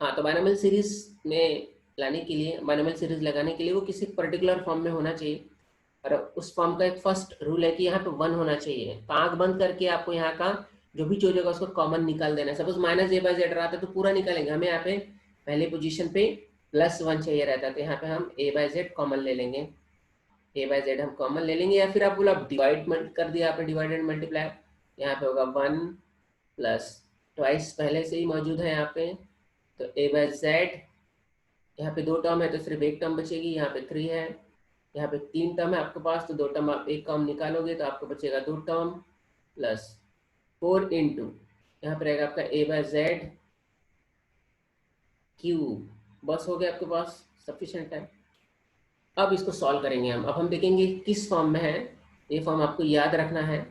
हाँ, तो बाइनोमियल सीरीज में लाने के लिए, बाइनोमियल सीरीज लगाने के लिए वो किसी पर्टिकुलर फॉर्म में होना चाहिए, और उस फॉर्म का एक फर्स्ट रूल है कि यहाँ पे 1 होना चाहिए। तो आंख बंद करके आपको यहाँ का जो भी चीज होगा उसको कॉमन निकाल देना है। Suppose minus a by Z रहा था तो पूरा निकालेंगे, हमें यहाँ पे पहले पोजीशन पे +1 चाहिए रहता है, तो यहाँ पे हम a बाय जेड कॉमन ले लेंगे, a बाय जेड हम कॉमन ले लेंगे। या फिर आप बोला डिवाइड कर दिया आपने, डिवाइड एंड मल्टीप्लाई, यहाँ पे होगा 1 प्लस ट्वाइस पहले से ही मौजूद है यहाँ पे, तो a बाय जेड, यहाँ पे 2 टर्म है तो सिर्फ एक टर्म बचेगी, यहाँ पे 3 है, यहाँ पे 3 टर्म है आपके पास, तो 2 टर्म आप एक कम निकालोगे तो आपको बचेगा 2 टर्म प्लस 4 इंटू यहाँ पर रहेगा आपका a बाय जेड क्यूब। बस हो गया आपके पास, सफिशिएंट है। अब इसको सॉल्व करेंगे हम। अब हम देखेंगे किस फॉर्म में है, ये फॉर्म आपको याद रखना है,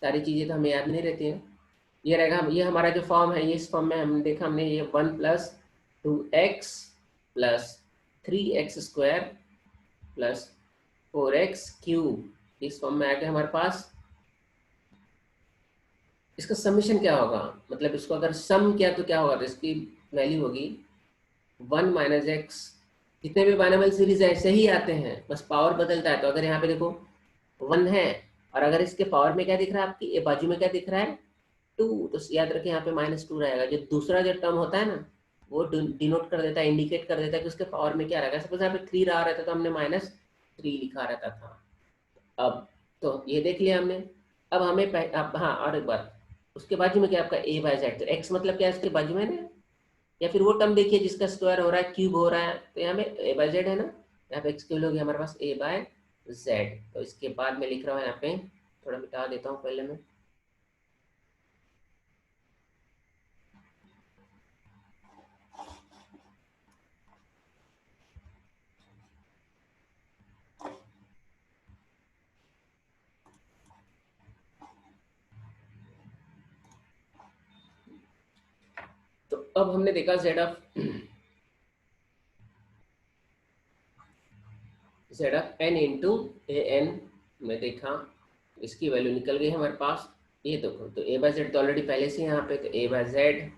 सारी चीज़ें तो हमें याद नहीं रहती हैं। ये रहेगा, ये हमारा जो फॉर्म है, ये इस फॉर्म में हमने देखा, हमने ये 1 + 2x + 3x square plus 4x cube, इस फॉर्म में आ गया हमारे पास। इसका समेशन क्या होगा, मतलब इसको अगर सम किया तो क्या होगा, तो इसकी वैल्यू होगी 1 - x। जितने भी बाइनोमियल सीरीज है ऐसे ही आते हैं, बस पावर बदलता है। तो अगर यहाँ पे देखो 1 है और अगर इसके पावर में क्या दिख रहा है आपकी, ये बाजू में क्या दिख रहा है 2, तो याद रखें यहाँ पे -2 रहेगा। जो दूसरा जो टर्म होता है ना वो डिनोट कर देता है, इंडिकेट कर देता है कि उसके पावर में क्या रहेगा। सपोज यहाँ पे 3 रहा रहता तो हमने -3 लिखा रहता था। अब तो ये देख लिया हमने। अब हमें अब हाँ और एक बात, उसके बाजू में क्या आपका a/z, तो x मतलब क्या है उसके बाजू में ना, या फिर वो टर्म देखिए जिसका स्क्वायर हो रहा है, क्यूब हो रहा है, तो यहाँ पे a/z है ना, यहाँ पे x की वैल्यू होगी हमारे पास a/z। तो इसके बाद में लिख रहा हूँ यहाँ पे, थोड़ा मिटा देता हूँ पहले मैं। तो अब हमने देखा z of n into an में देखा, इसकी वैल्यू निकल गई हमारे पास। ये देखो तो a/z तो ऑलरेडी पहले से यहाँ पे, तो a/z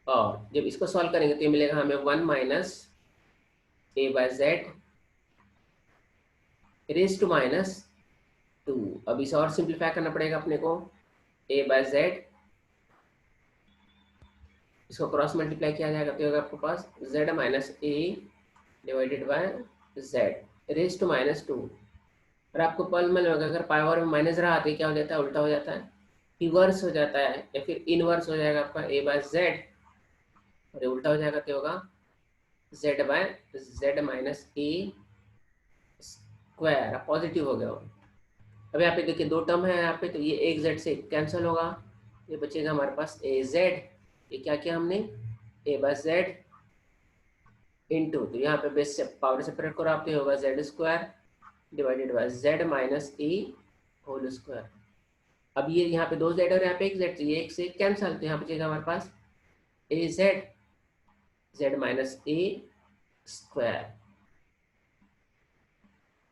और जब इसको सॉल्व करेंगे तो ये मिलेगा हमें 1 माइनस a/z रेज टू -2। अब इसे और सिंप्लीफाई करना पड़ेगा अपने को, a/z इसको क्रॉस मल्टीप्लाई किया जाएगा तो होगा आपके पास z - a divided by z raise to -2। और आपको पल में होगा अगर पावर में माइनस रहा तो क्या हो जाता है, उल्टा हो जाता है, रिवर्स हो जाता है या फिर इनवर्स हो जाएगा आपका a/z, और उल्टा हो जाएगा तो होगा z/z - a स्क्वायर, पॉजिटिव हो गया वो। अब यहाँ पे देखिए दो टर्म है यहाँ पे, तो ये एक z से कैंसिल होगा, ये बचेगा हमारे पास az। ये क्या किया हमने, a/z इंटू, तो यहाँ पे बेस से पावर सेपरेट करो आप, तो होगा z² divided by z - a whole square. अब ये यहाँ पे 2 z और यहाँ पे 1 z, तो ये एक से कैंसिल, तो यहाँ बचेगा हमारे पास az z - a square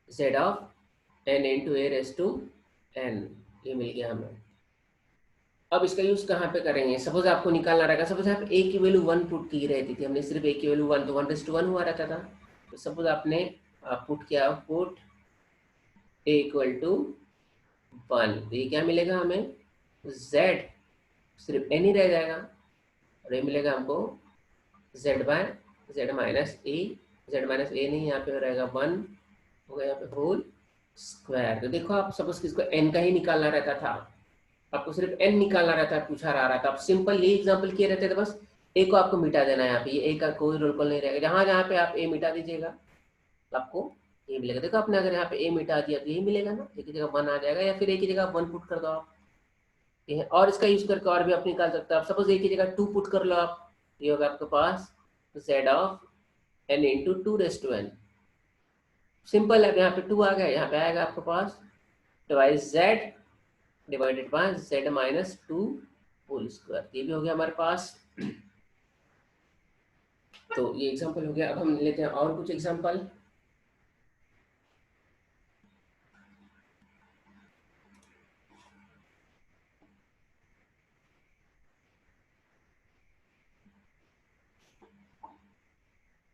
z of n into a raise to n, ये मिल गया हमें। अब इसका यूज कहाँ पे करेंगे, सपोज आपको निकालना रहेगा, सपोज आप a की वैल्यू 1 पुट की रहती थी, हमने सिर्फ a की वैल्यू 1, तो 1:1 हुआ रहता था। तो सपोज आपने पुट किया, पुट a इक्वल टू 1, तो ये क्या मिलेगा हमें, z सिर्फ n ही रह जाएगा, और ये मिलेगा हमको z/z minus a, z minus a नहीं, यहाँ पे रहेगा 1 हो गया, यहाँ पे होल स्क्वायर। तो देखो आप सपोज किसको n का ही निकालना रहता था, आपको सिर्फ n निकालना रहता है, पूछा रहा था, आप सिंपल ये एग्जांपल किए रहते थे, बस a को आपको मिटा देना है यहाँ पे, ये a का कोई रोल कॉल नहीं रहेगा। जहाँ जहाँ पे आप a मिटा दीजिएगा तो आपको ये मिलेगा। देखो आपने अगर यहाँ पे a मिटा दिया तो यही मिलेगा ना, एक ही जगह 1 आ जाएगा, या फिर एक ही जगह 1 पुट कर दो आप, और इसका यूज करके और भी आप निकाल सकते हो। आप सपोज एक ही जगह 2 पुट कर लो आप, ये होगा आपके पास z of n into 2⁻n। Simple है, यहाँ पे 2 आ गया, यहाँ पे आएगा आपके पास twice z divided by z minus 2 whole square, ये भी हो गया हमारे पास। तो ये एग्जांपल हो गया। अब हम लेते हैं और कुछ एग्जांपल।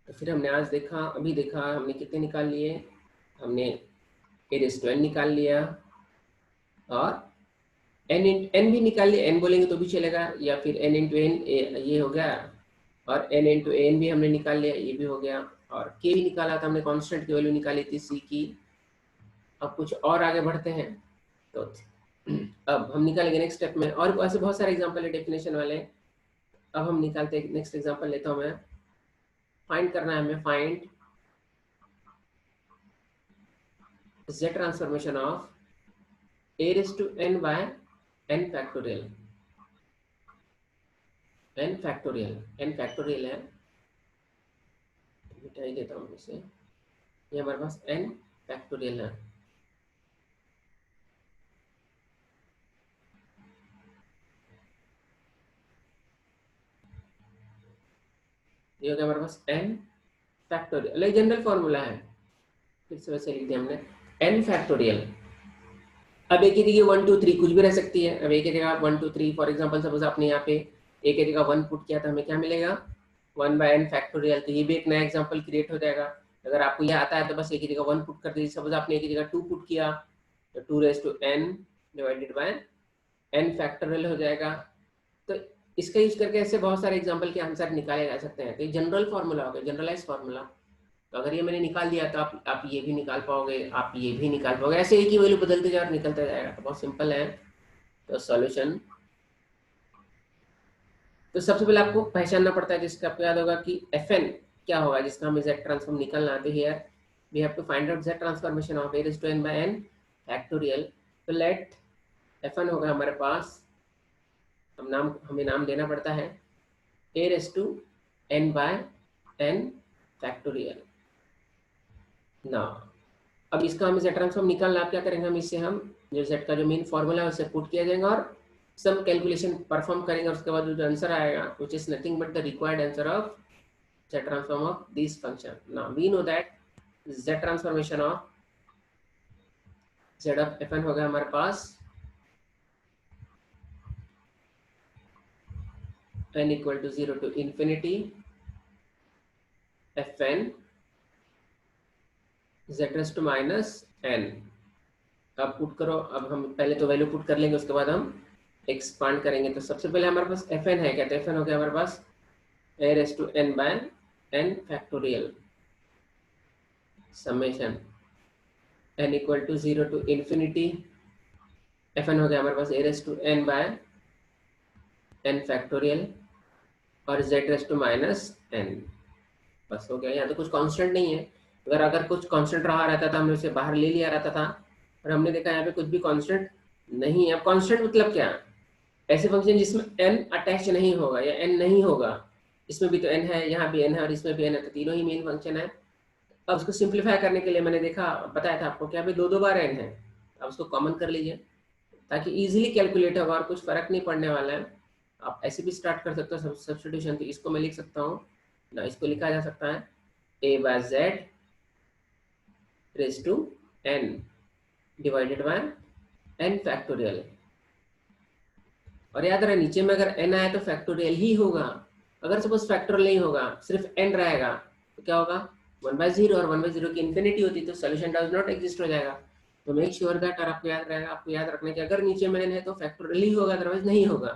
तो फिर हमने आज देखा, अभी देखा हमने कितने निकाल लिए, हमने a⁻n निकाल लिया, और n भी निकाल लिया, n बोलेंगे तो भी चलेगा, या फिर n इंटू n ये हो गया, और n इंटू n भी हमने निकाल लिया, ये भी हो गया, और k भी निकाला था हमने, कांस्टेंट की वैल्यू निकाली थी c की। अब कुछ और आगे बढ़ते हैं, तो अब हम निकालेंगे नेक्स्ट स्टेप में, और ऐसे बहुत सारे एग्जांपल है डेफिनेशन वाले। अब हम निकालते हैं, नेक्स्ट एग्जांपल लेता हूं मैं, फाइंड करना है हमें, find z transformation of a⁻n by n factorial. n factorial है, मिटा ही देता हूँ इसे, ये हमारे पास n फैक्टोरियल है। ये हो गया हमारे पास n फैक्टोरियल, ये जनरल फॉर्मूला है, फिर से वैसे लिख दिया हमने n फैक्टोरियल। अब एक ही जगह 1 2 3 कुछ भी रह सकती है, अब एक ही जगह 1 2 3, फॉर एग्जांपल सपोज आपने यहाँ पे एक ही जगह 1 पुट किया था, हमें क्या मिलेगा 1 by n फैक्टोरियल, तो ये भी एक नया एग्जांपल क्रिएट हो जाएगा। अगर आपको यह आता है तो बस एक ही जगह 1 पुट कर दीजिए। सपोज आपने एक ही जगह 2 पुट किया तो 2 raise to n divided by n factorial हो जाएगा। तो इसका यूज करके ऐसे बहुत सारे एग्जांपल के आंसर निकाले जा सकते हैं। तो ये जनरल फार्मूला हो गया, जनरलाइज फार्मूला। तो अगर ये मैंने निकाल दिया तो आप ये भी निकाल पाओगे, आप ये भी निकाल पाओगे, ऐसे एक ही वैल्यू बदलते जाए और निकलता जाएगा। तो बहुत सिंपल है। तो सॉल्यूशन, तो सबसे पहले आपको पहचानना पड़ता है, जिसका आपको याद होगा कि Fn क्या होगा, जिसका हमें z ट्रांसफॉर्म निकालना है। तो here we have to find out z transformation of a raised to n by n factorial. तो लेट Fn होगा हमारे पास, हमें नाम देना पड़ता है a raised to n by n factorial. ना अब इसका हमें z ट्रांसफॉर्म निकालना, आप क्या करेंगे, हम इससे हम जो z का जो मेन फॉर्मूला है उसे पुट किया जाएगा और सम कैलकुलेशन परफॉर्म करेंगे। उसके बाद जो आंसर आएगा which is nothing but the required answer of z transform of this function. Now we know that z transformation of z of fn हो गया हमारे पास n equal to 0 to infinity fn z raised to minus n। अब put करो, अब हम पहले तो वैल्यू पुट कर लेंगे, उसके बाद हम एक्सपांड करेंगे। तो सबसे पहले हमारे पास fn है, क्या? तो fn हो गया हमारे पास a raised to n by n factorial summation n equal to 0 to infinity fn हो गया हमारे पास a raised to n by n factorial और z raised to minus n। बस हो गया। यहाँ तो कुछ कांस्टेंट नहीं है। अगर कुछ कांस्टेंट रहा रहता था हमने उसे बाहर ले लिया रहता था, और हमने देखा यहाँ पे कुछ भी कांस्टेंट नहीं है। अब कांस्टेंट मतलब क्या? ऐसे फंक्शन जिसमें n अटैच नहीं होगा या n नहीं होगा। इसमें भी तो n है, यहाँ भी n है और इसमें भी n है, तो तीनों ही मेन फंक्शन है। अब उसको सिंप्लीफाई करने के लिए मैंने देखा, बताया था आपको कि यहाँ पे दो बार n है। अब उसको कॉमन कर लीजिए ताकि इजीली कैलकुलेट होगा और कुछ फर्क नहीं पड़ने वाला है। आप ऐसे भी स्टार्ट कर सकते हो सब्स्टिट्यूशन। तो इसको मैं लिख सकता हूँ ना, इसको लिखा जा सकता है a by z raised to n divided by n factorial. और याद रहे नीचे में अगर n आया तो फैक्टोरियल ही होगा। अगर सपोज फैक्टोरियल नहीं होगा, सिर्फ n रहेगा, तो क्या होगा? 1/0, और 1/0 की इन्फिनिटी होती तो सोल्यूशन डज नॉट एग्जिस्ट हो जाएगा। तो मेक श्योर दैट, और आपको याद रहेगा, आपको याद रखना कि अगर नीचे में n है तो फैक्टोरियल ही होगा, अदरवाइज नहीं होगा,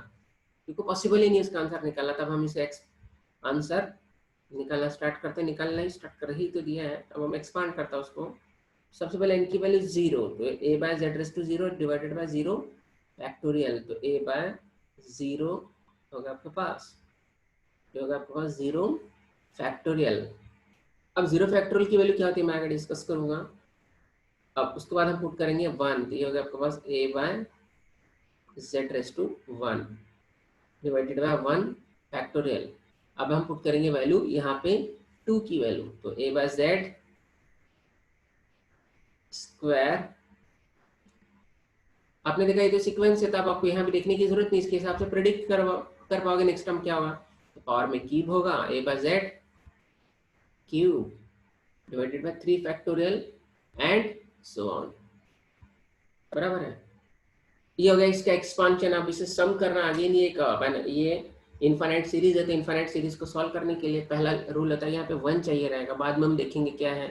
क्योंकि पॉसिबल ही नहीं इसका आंसर निकालना। तब हम इसे आंसर निकालना स्टार्ट करते, निकालना ही स्टार्ट कर ही तो दिया है। अब हम एक्सपांड करता है उसको। सबसे पहले n की वैल्यू 0, तो a by z raised to 0 divided by 0 factorial. तो a by 0 होगा आपके पास, जो होगा आपके पास 0 फैक्टोरियल। अब 0 फैक्टोरियल की वैल्यू क्या होती है मैं आगे डिस्कस करूंगा। अब उसके बाद हम पुट करेंगे 1, तो ये होगा आपके पास a by z raised to 1 divided by 1 factorial. अब हम पुट करेंगे वैल्यू यहाँ पे 2 की वैल्यू, तो a by z स्क्वायर। आपने देखा ये तो सीक्वेंस है, तो अब आपको यहाँ भी देखने की जरूरत नहीं, इसके हिसाब से प्रेडिक्ट कर पाओगे नेक्स्ट टर्म क्या होगा। तो पावर में क्यूब होगा, a by z cube divided by 3 factorial and so on. बराबर है। ये हो गया इसका एक्सपांशन। अब इसे सम करना, अगेन ये इनफाइनाइट सीरीज है, तो इनफाइनाइट सीरीज को सॉल्व करने के लिए पहला रूल होता है यहाँ पे 1 चाहिए रहेगा। बाद में हम देखेंगे क्या है,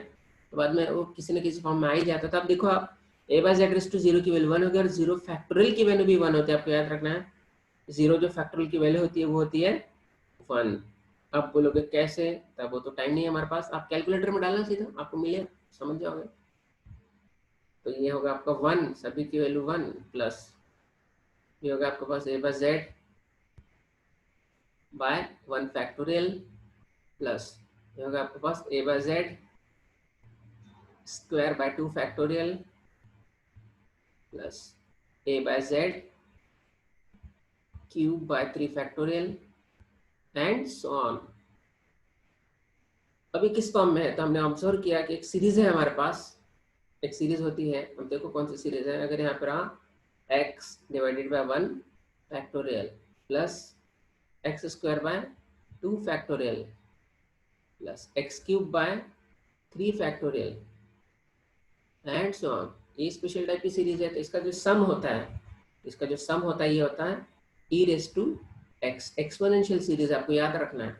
तो बाद में वो किसी न किसी फॉर्म में आ ही जाता था। अब देखो आप a by z raised to 0 की वैल्यू 1 हो गया और 0 फैक्टोरियल की वैल्यू भी 1 होती है। आपको याद रखना है 0 जो फैक्टोरियल की वैल्यू होती है वो होती है 1। अब बोलोगे कैसे, तब वो तो टाइम नहीं है हमारे पास। आप कैलकुलेटर में डालना सीधा, आपको मिले, समझ जाओगे। तो ये होगा आपका 1, सभी की वैल्यू 1 प्लस ये होगा आपके पास a by z by 1 factorial plus ये होगा आपके पास a by z square by 2 factorial plus a by z cube by 3 factorial and so on. अभी किस फॉर्म में है, तो हमने ऑब्जर्व किया कि एक सीरीज है हमारे पास, एक सीरीज होती है। अब देखो कौन सी सीरीज है। अगर यहाँ पर रहा x divided by 1 factorial plus x square by 2 factorial plus x cube by 3 factorial and so on. ये स्पेशल टाइप की सीरीज है। तो इसका जो सम होता है, ये होता है e raised to x, exponential series, आपको याद रखना है।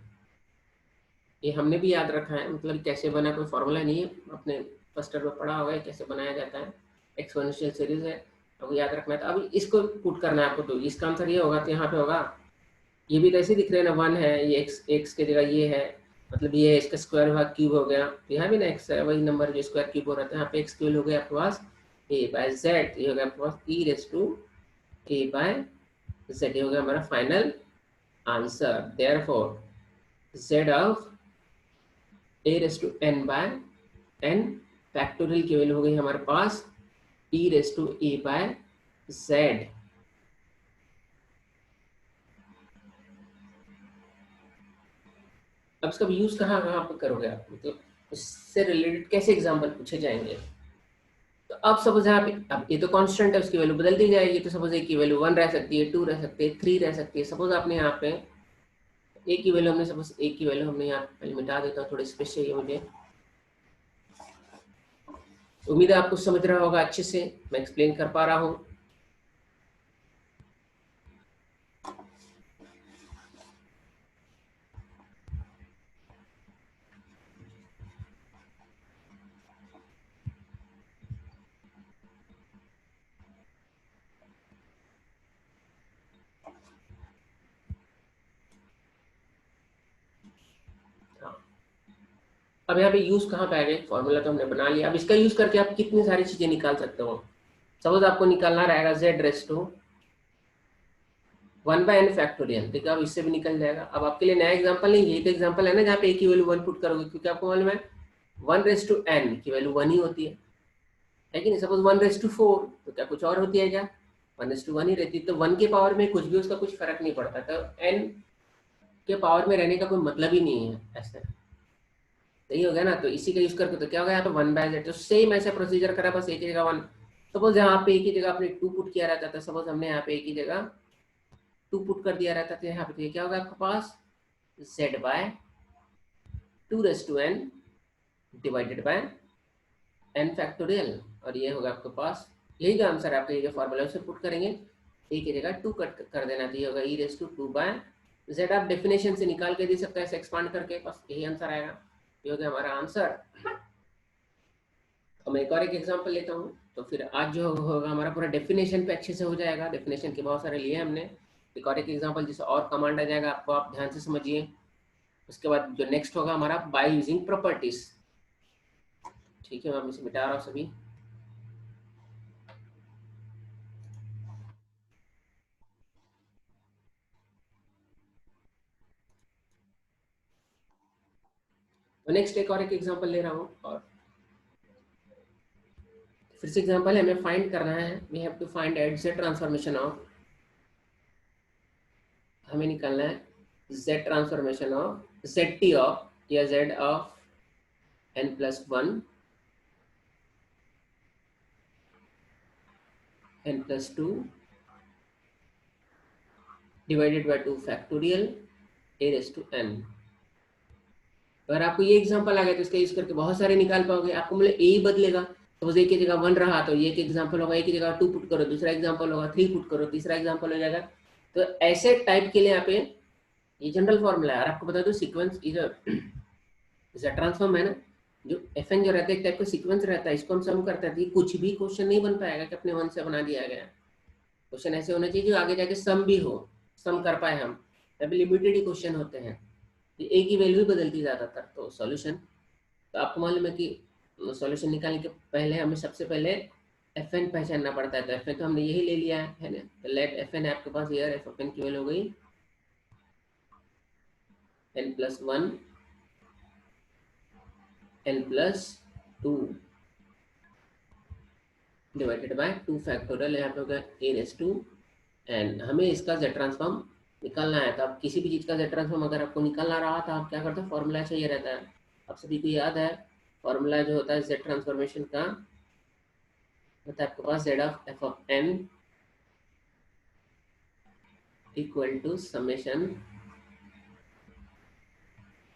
ये हमने भी याद रखा है, मतलब कैसे बना, कोई फॉर्मूला नहीं है, अपने फर्स्ट ईयर में पढ़ा हुआ है कैसे बनाया जाता है। एक्सपोनेंशियल सीरीज है, अब याद रखना है। तो अब इसको पुट करना है आपको, तो इसका आंसर ये होगा, तो यहाँ पे होगा, ये भी तो ऐसे दिख रहे हैं ना, 1 है, ये एक्स की जगह ये है, मतलब ये इसका स्क्वायर हुआ क्यूब हो गया, तो यहाँ भी ना एक्स है, वही नंबर जो स्क्वायर क्यूब हो रहा था, यहाँ पे एक्स क्यूब हो गया आपके पास ए बाय जेड, ये हो गया आपके पास e raise to a by z, ये हो गया हमारा final answer. Therefore z of a raise to n by N factorial की वैल्यू हो गई हमारे पास e raise to a by z. अब इसका यूज कहाँ कहाँ पर करोगे आप, मतलब इससे रिलेटेड कैसे एग्जाम्पल पूछे जाएंगे। तो अब सपोज यहाँ पे, अब ये तो कांस्टेंट है, उसकी वैल्यू बदलती जाएगी, तो सपोज ए की वैल्यू 1 रह सकती है, 2 रह सकती है, 3 रह सकती है। सपोज आपने यहाँ पे ए की वैल्यू, हमने सपोज ए की वैल्यू हमने यहाँ पहले मिटा देता हूँ, थोड़ी स्पेस चाहिए मुझे। उम्मीद है आपको समझ रहा होगा अच्छे से, मैं एक्सप्लेन कर पा रहा हूँ। अब यहाँ पे यूज कहाँ पे आ गए, फॉर्मूला तो हमने बना लिया, अब इसका यूज करके आप कितनी सारी चीजें निकाल सकते हो। सपोज आपको निकालना रहेगा Z raise to 1 by N factorial, ठीक है, अब इससे भी निकल जाएगा। अब आपके लिए नया एग्जांपल नहीं, ये तो एग्जांपल है ना जहाँ पे ए की वैल्यू 1 पुट करोगे, क्योंकि आपको मालूम है 1 रेस टू एन की वैल्यू 1 ही होती है कि नहीं। सपोज 1 रेस टू 4, तो क्या कुछ और होती है क्या, 1 रेस टू 1 ही रहती है। तो 1 के पावर में कुछ भी उसका कुछ फर्क नहीं पड़ता, तो एन के पावर में रहने का कोई मतलब ही नहीं है, ऐसा सही हो गया ना। तो इसी का यूज करके तो क्या हो गया यहाँ पे 1 बाय जेड, तो सेम ऐसा प्रोसीजर करा, बस एक ही जगह 1। सपोज यहाँ पे एक ही जगह आपने 2 पुट किया रहता था, सपोज हमने यहाँ पे एक ही जगह 2 पुट कर दिया रहता था यहाँ पे, तो ये क्या होगा आपके पास z by 2 raise to n divided by n factorial, और ये होगा आपके पास, यही का आंसर है आपका, ये जो फॉर्मूला उसे पुट करेंगे, एक ही जगह 2 कट कर देना, तो ये होगा e raise to 2 by z। आप डेफिनेशन से निकाल के दे सकते हैं ऐसे एक्सपांड करके, बस यही आंसर आएगा, ये हो गया हमारा आंसर। अब मैं एक और एक एग्जांपल लेता हूँ, तो फिर आज जो होगा हमारा पूरा डेफिनेशन पे अच्छे से हो जाएगा। डेफिनेशन के बहुत सारे लिए हमने, एक और एक एग्जांपल जिससे और कमांड आ जाएगा आपको, आप ध्यान से समझिए। उसके बाद जो नेक्स्ट होगा हमारा बाय यूजिंग प्रॉपर्टीज, ठीक है, मैं इसे मिटा रहा हूँ सभी। तो नेक्स्ट एक और एक एग्जांपल ले रहा हूँ, और फिर से एग्जांपल है, हमें फाइंड करना है, we have to find at z transformation of, हमें निकालना है z transformation of zt of, या z of n+1 n+2 divided by 2 factorial a raise to n। अगर आपको ये एग्जांपल आ गया तो इसका यूज करके बहुत सारे निकाल पाओगे, आपको मतलब ए ही बदलेगा। सपोज ए की जगह 1 रहा तो ये एक एग्जांपल होगा, ए की जगह 2 पुट करो, दूसरा एग्जांपल होगा 3 पुट करो, तीसरा एग्जांपल हो जाएगा। तो ऐसे टाइप के लिए यहाँ पे ये जनरल फॉर्मूला है। और आपको बता दो सीक्वेंस इज ट्रांसफॉर्म है ना, जो एफ एन जो रहता है एक टाइप का सीक्वेंस रहता है, इसको हम सम करते हैं, कुछ भी क्वेश्चन नहीं बन पाएगा कि अपने मन से बना दिया गया। क्वेश्चन ऐसे होना चाहिए जो आगे जाके सम भी हो, सम कर पाए हम, तभी लिमिटेड ही क्वेश्चन होते हैं, ए की वैल्यू ही बदलती ज़्यादातर। तो सॉल्यूशन, तो आपको मालूम है कि सॉल्यूशन निकालने के पहले हमें सबसे पहले एफ एन पहचानना पड़ता है। तो एफ एन तो हमने यही ले लिया है ना, तो लेट एफ एन है आपके पास, ईयर एफ एन की वैल्यू हो गई n+1 n+2 divided by 2 factorial, यहाँ पे हो गया a रेस टू n। हमें इसका z ट्रांसफॉर्म निकालना है, तो आप किसी भी चीज़ का z ट्रांसफॉर्म अगर आपको निकालना रहा तो आप क्या करते हो, फॉर्मूला चाहिए रहता है। आप सभी को याद है फॉर्मूला जो होता है z ट्रांसफॉर्मेशन का, होता है आपके पास z of f of n equal to summation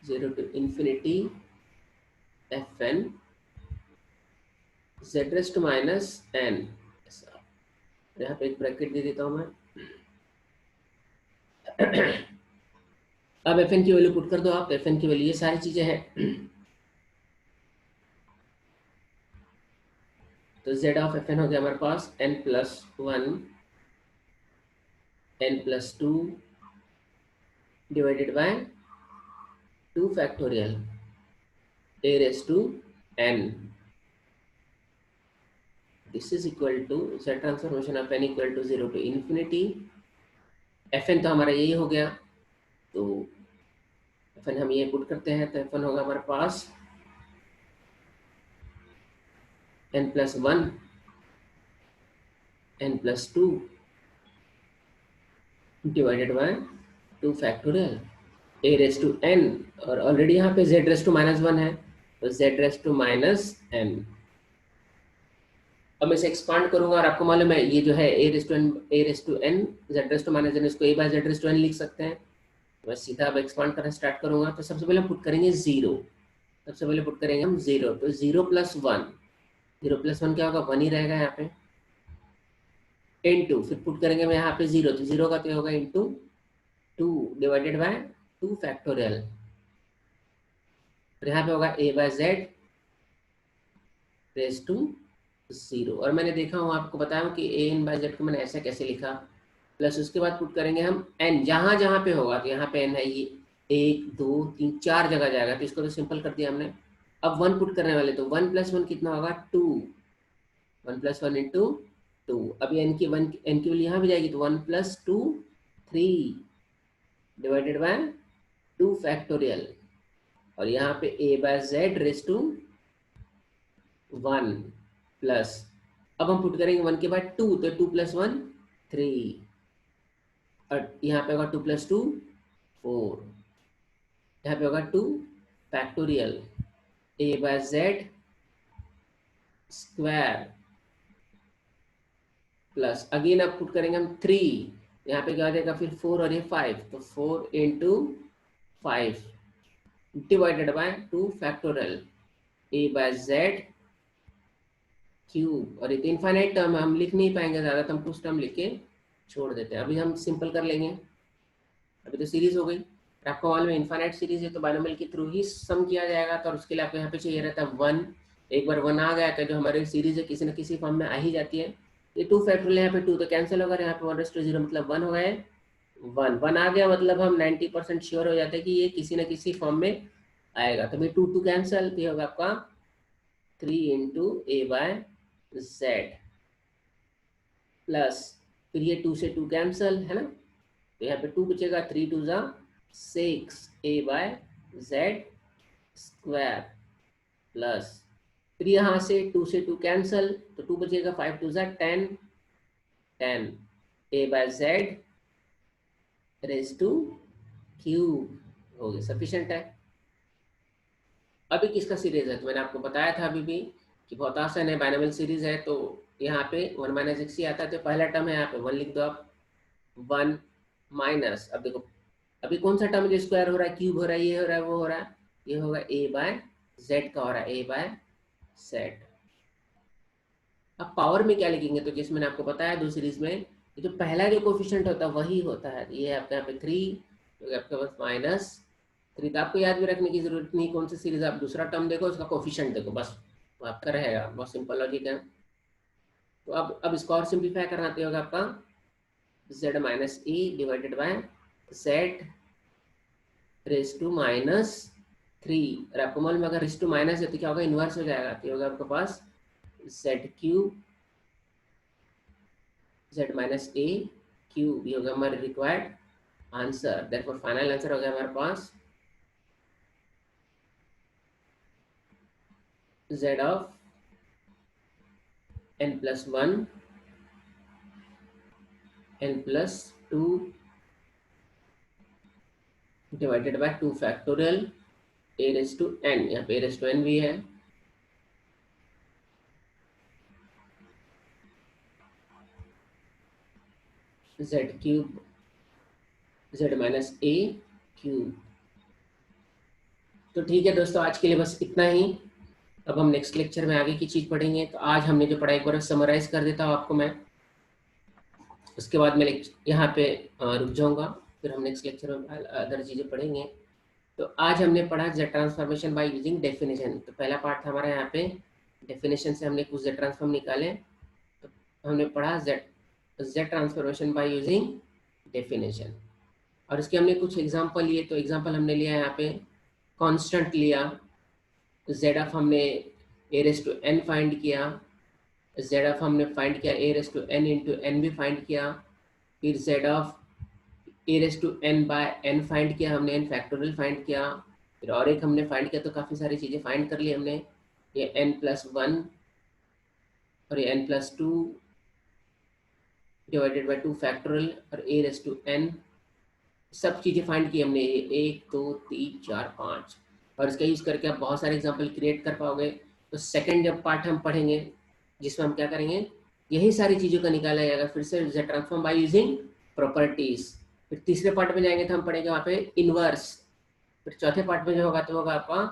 0 to infinity fn z raise to minus n। यहाँ पे एक ब्रैकेट दे देता हूँ मैं अब एफ एन की वैल्यू पुट कर दो आप, एफ एन की वैल्यू ये सारी चीजें हैं। तो z ऑफ एफ एन हो गया हमारे पास n+1 n+2 divided by 2 factorial a raised to n. This is equal to z transformation of n equal to 0 to infinity. fn तो हमारा यही हो गया, तो fn हम ये पुट करते हैं, तो fn होगा हमारे पास n+1 n+2 divided by 2 factorial a raise to n, और ऑलरेडी यहाँ पे z रेस टू -1 है, तो z रेस टू -n। अब मैं इसे एक्सपांड करूंगा, और आपको मालूम है ये जो है a raise to n z raise to -n, इसको a by z raise to n लिख सकते हैं। मैं सीधा अब एक्सपांड करना स्टार्ट करूंगा, तो सबसे पहले पुट करेंगे 0, सबसे पहले पुट करेंगे हम 0, तो 0+1, 0+1 क्या होगा, 1 ही रहेगा यहाँ पे, इनटू फिर पुट करेंगे मैं यहाँ पे 0, तो 0 का क्या होगा, इनटू 2 डिवाइडेड बाय 2 फैक्टोरियल, और यहाँ पे होगा a by z raise to 0। और मैंने देखा हूँ, आपको बताया हूँ कि a n बाय z को मैंने ऐसा कैसे लिखा, प्लस उसके बाद पुट करेंगे हम n, जहाँ जहाँ पे होगा, तो यहाँ पे n है, ये 1 2 3 4 जगह जाएगा, तो इसको तो सिंपल कर दिया हमने। अब 1 पुट करने वाले, तो 1+1 कितना होगा, 2, 1+1 इंटू 2। अभी n की वैल्यू यहाँ भी जाएगी, तो 1+2 3 डिवाइडेड बाय 2 फैक्टोरियल, और यहाँ पे a by z raise to 1 plus, अब हम पुट करेंगे 1 के बाद 2, तो 2+1 3, और यहाँ पे होगा 2+2 4, यहाँ पे होगा 2 factorial a by z square, plus again अब पुट करेंगे हम 3, यहाँ पे क्या आ जाएगा फिर 4 और ये 5, तो 4 into 5 divided by 2 factorial a by z cube, और ये तो इनफाइनाइट टर्म हम लिख नहीं पाएंगे ज़्यादा, तो हम कुछ टर्म लिख के छोड़ देते हैं। अभी हम सिंपल कर लेंगे, अभी तो सीरीज हो गई, आपको मालूम है इनफाइनाइट सीरीज है, तो बाइनोमियल के थ्रू ही सम किया जाएगा, तो उसके लिए आपको यहाँ पे चाहिए रहता है 1, एक बार 1 आ गया तो जो हमारी सीरीज है किसी न किसी फॉर्म में आ ही जाती है। ये 2 फैक्टोरियल यहाँ पे 2 तो कैंसिल होगा, यहाँ पे 1/0 मतलब 1 हो गए, 1 आ गया, मतलब हम 90% श्योर हो जाते हैं कि ये किसी न किसी फॉर्म में आएगा। तो भाई 2 कैंसिल, तो ये होगा आपका 3 into a by z, plus फिर ये 2 से 2 कैंसिल है ना, तो यहाँ पे 2 बचेगा, 3 2 जा 6 a by z square, plus फिर यहाँ से 2 से 2 कैंसिल, तो 2 बचेगा, 5 2 जा 10 10 a by z raise to cube, हो गया, सफिशिएंट है। अभी किसका सीरीज है, तो मैंने आपको बताया था अभी भी कि बहुत आसान है, बाइनोमियल सीरीज है, तो यहाँ पे 1 - x ही आता है, तो पहला टर्म है यहाँ पे 1 लिख दो आप, 1 माइनस, अब देखो अभी कौन सा टर्म जो स्क्वायर हो रहा है, क्यूब हो रहा है, ये हो रहा है, वो हो रहा है, ये होगा a बाय z का हो रहा है, a बाय z। अब पावर में क्या लिखेंगे, तो जैसे मैंने आपको बताया दो सीरीज में, ये जो पहला जो कोफिशिएंट होता है वही होता है, ये आपके यहाँ पे 3, तो आपके पास -3, तो आपको याद भी रखने की जरूरत नहीं कौन सी सीरीज, आप दूसरा टर्म देखो उसका कोफिशिएंट देखो, बस वो आपका रहेगा, बहुत सिंपल लॉजिक है। तो अब इसको और सिंप्लीफाई करना तो होगा आपका z minus e divided by z raise to -3, और आपको मालूम अगर रेज टू माइनस है तो क्या होगा, इनवर्स हो जाएगा, तो होगा आपके पास z cube z minus a cube, ये होगा हमारे required answer. Therefore final answer हो गया हमारे पास z of n+1 n+2 divided by 2 factorial a raise to n, यहाँ पे a रेज टू n भी है, z cube z minus a cube. तो ठीक है दोस्तों, आज के लिए बस इतना ही, अब हम नेक्स्ट लेक्चर में आगे की चीज़ पढ़ेंगे। तो आज हमने जो पढ़ा एक बार समराइज कर देता हूँ आपको मैं, उसके बाद मैं यहाँ पे रुक जाऊँगा, फिर हम नेक्स्ट लेक्चर में अदर चीज़ें पढ़ेंगे। तो आज हमने पढ़ा Z transformation by using definition. तो पहला पार्ट था हमारा यहाँ पे डेफिनेशन से हमने कुछ जेड ट्रांसफॉर्म निकाले। तो हमने पढ़ा Z transformation by using definition, और इसके हमने कुछ एग्जांपल लिए। तो एग्जांपल हमने लिया यहाँ पे कांस्टेंट लिया, जेड ऑफ हमने a raise to n find किया, जेड ऑफ हमने फाइंड किया a raise to n into n भी फाइंड किया, फिर z of a raise to n by n find किया हमने, एन फैक्टोरियल फाइंड किया, फिर और एक हमने फाइंड किया। तो काफ़ी सारी चीज़ें फाइंड कर ली हमने, ये n+1 और ये n+2 डिवाइडेड बाय 2 फैक्टोरियल और ए रेस टू एन, सब चीज़ें फाइंड की हमने, 1 2 3 4 5, और इसका यूज़ करके आप बहुत सारे एग्जाम्पल क्रिएट कर पाओगे। तो सेकंड जब पार्ट हम पढ़ेंगे जिसमें हम क्या करेंगे, यही सारी चीज़ों का निकाला जाएगा फिर से Z transform by using properties. फिर तीसरे पार्ट में जाएंगे तो हम पढ़ेंगे वहाँ पे इनवर्स। फिर चौथे पार्ट में जो होगा तो होगा आपका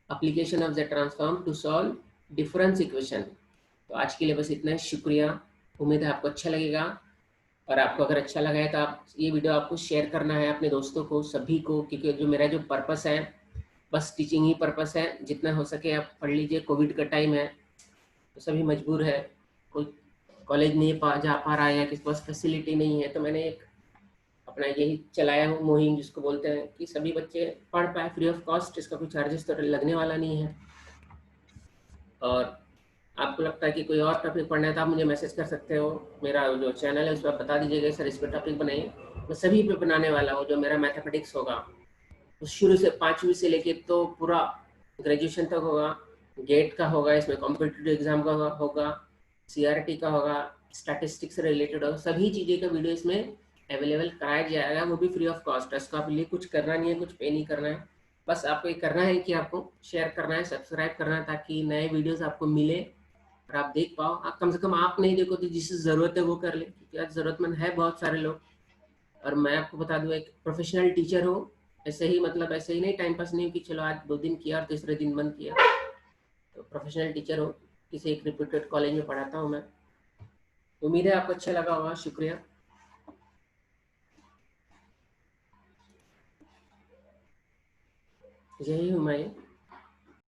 application of Z transform to solve difference equation. तो आज के लिए बस इतना ही, शुक्रिया। उम्मीद है आपको अच्छा लगेगा, और आपको अगर अच्छा लगा है तो आप ये वीडियो आपको शेयर करना है अपने दोस्तों को, सभी को, क्योंकि जो मेरा जो पर्पस है बस टीचिंग ही पर्पस है। जितना हो सके आप पढ़ लीजिए, कोविड का टाइम है तो सभी मजबूर है, कोई कॉलेज नहीं जा पा रहा है या किसी पास फैसिलिटी नहीं है, तो मैंने एक अपना यही चलाया हूँ मुहिम जिसको बोलते हैं कि सभी बच्चे पढ़ पाए फ्री ऑफ कॉस्ट। इसका कोई चार्जेस तो लगने वाला नहीं है। और आपको लगता है कि कोई और टॉपिक पढ़ना है तो आप मुझे मैसेज कर सकते हो। मेरा जो चैनल है उस पर बता दीजिएगा सर इस पर टॉपिक बनाइए, मैं सभी पे बनाने वाला हूँ। जो मेरा मैथमेटिक्स होगा तो शुरू से 5वीं से लेके तो पूरा ग्रेजुएशन तक होगा, गेट का होगा, इसमें कॉम्पिटिटिव एग्जाम का होगा, CRT का होगा, स्टैटिस्टिक्स से रिलेटेड होगा, सभी चीज़ें का वीडियो इसमें अवेलेबल कराया जाएगा, वो भी फ्री ऑफ कॉस्ट है। इसको आप लिए कुछ करना नहीं है, कुछ पे नहीं करना है, बस आपको ये करना है कि आपको शेयर करना है, सब्सक्राइब करना है, ताकि नए वीडियोस आपको मिले और आप देख पाओ। आप कम से कम आप नहीं देखो तो जिसे ज़रूरत है वो कर ले, क्योंकि आज ज़रूरतमंद है बहुत सारे लोग। और मैं आपको बता दूं, एक प्रोफेशनल टीचर हो, ऐसे ही मतलब ऐसे ही नहीं टाइम पास नहीं कि चलो आज 2 दिन किया और तीसरे दिन बंद किया। तो प्रोफेशनल टीचर हो, किसी एक रिप्यूटेड कॉलेज में पढ़ाता हूँ मैं। उम्मीद है आपको अच्छा लगा होगा, शुक्रिया। यही हूँ मैं।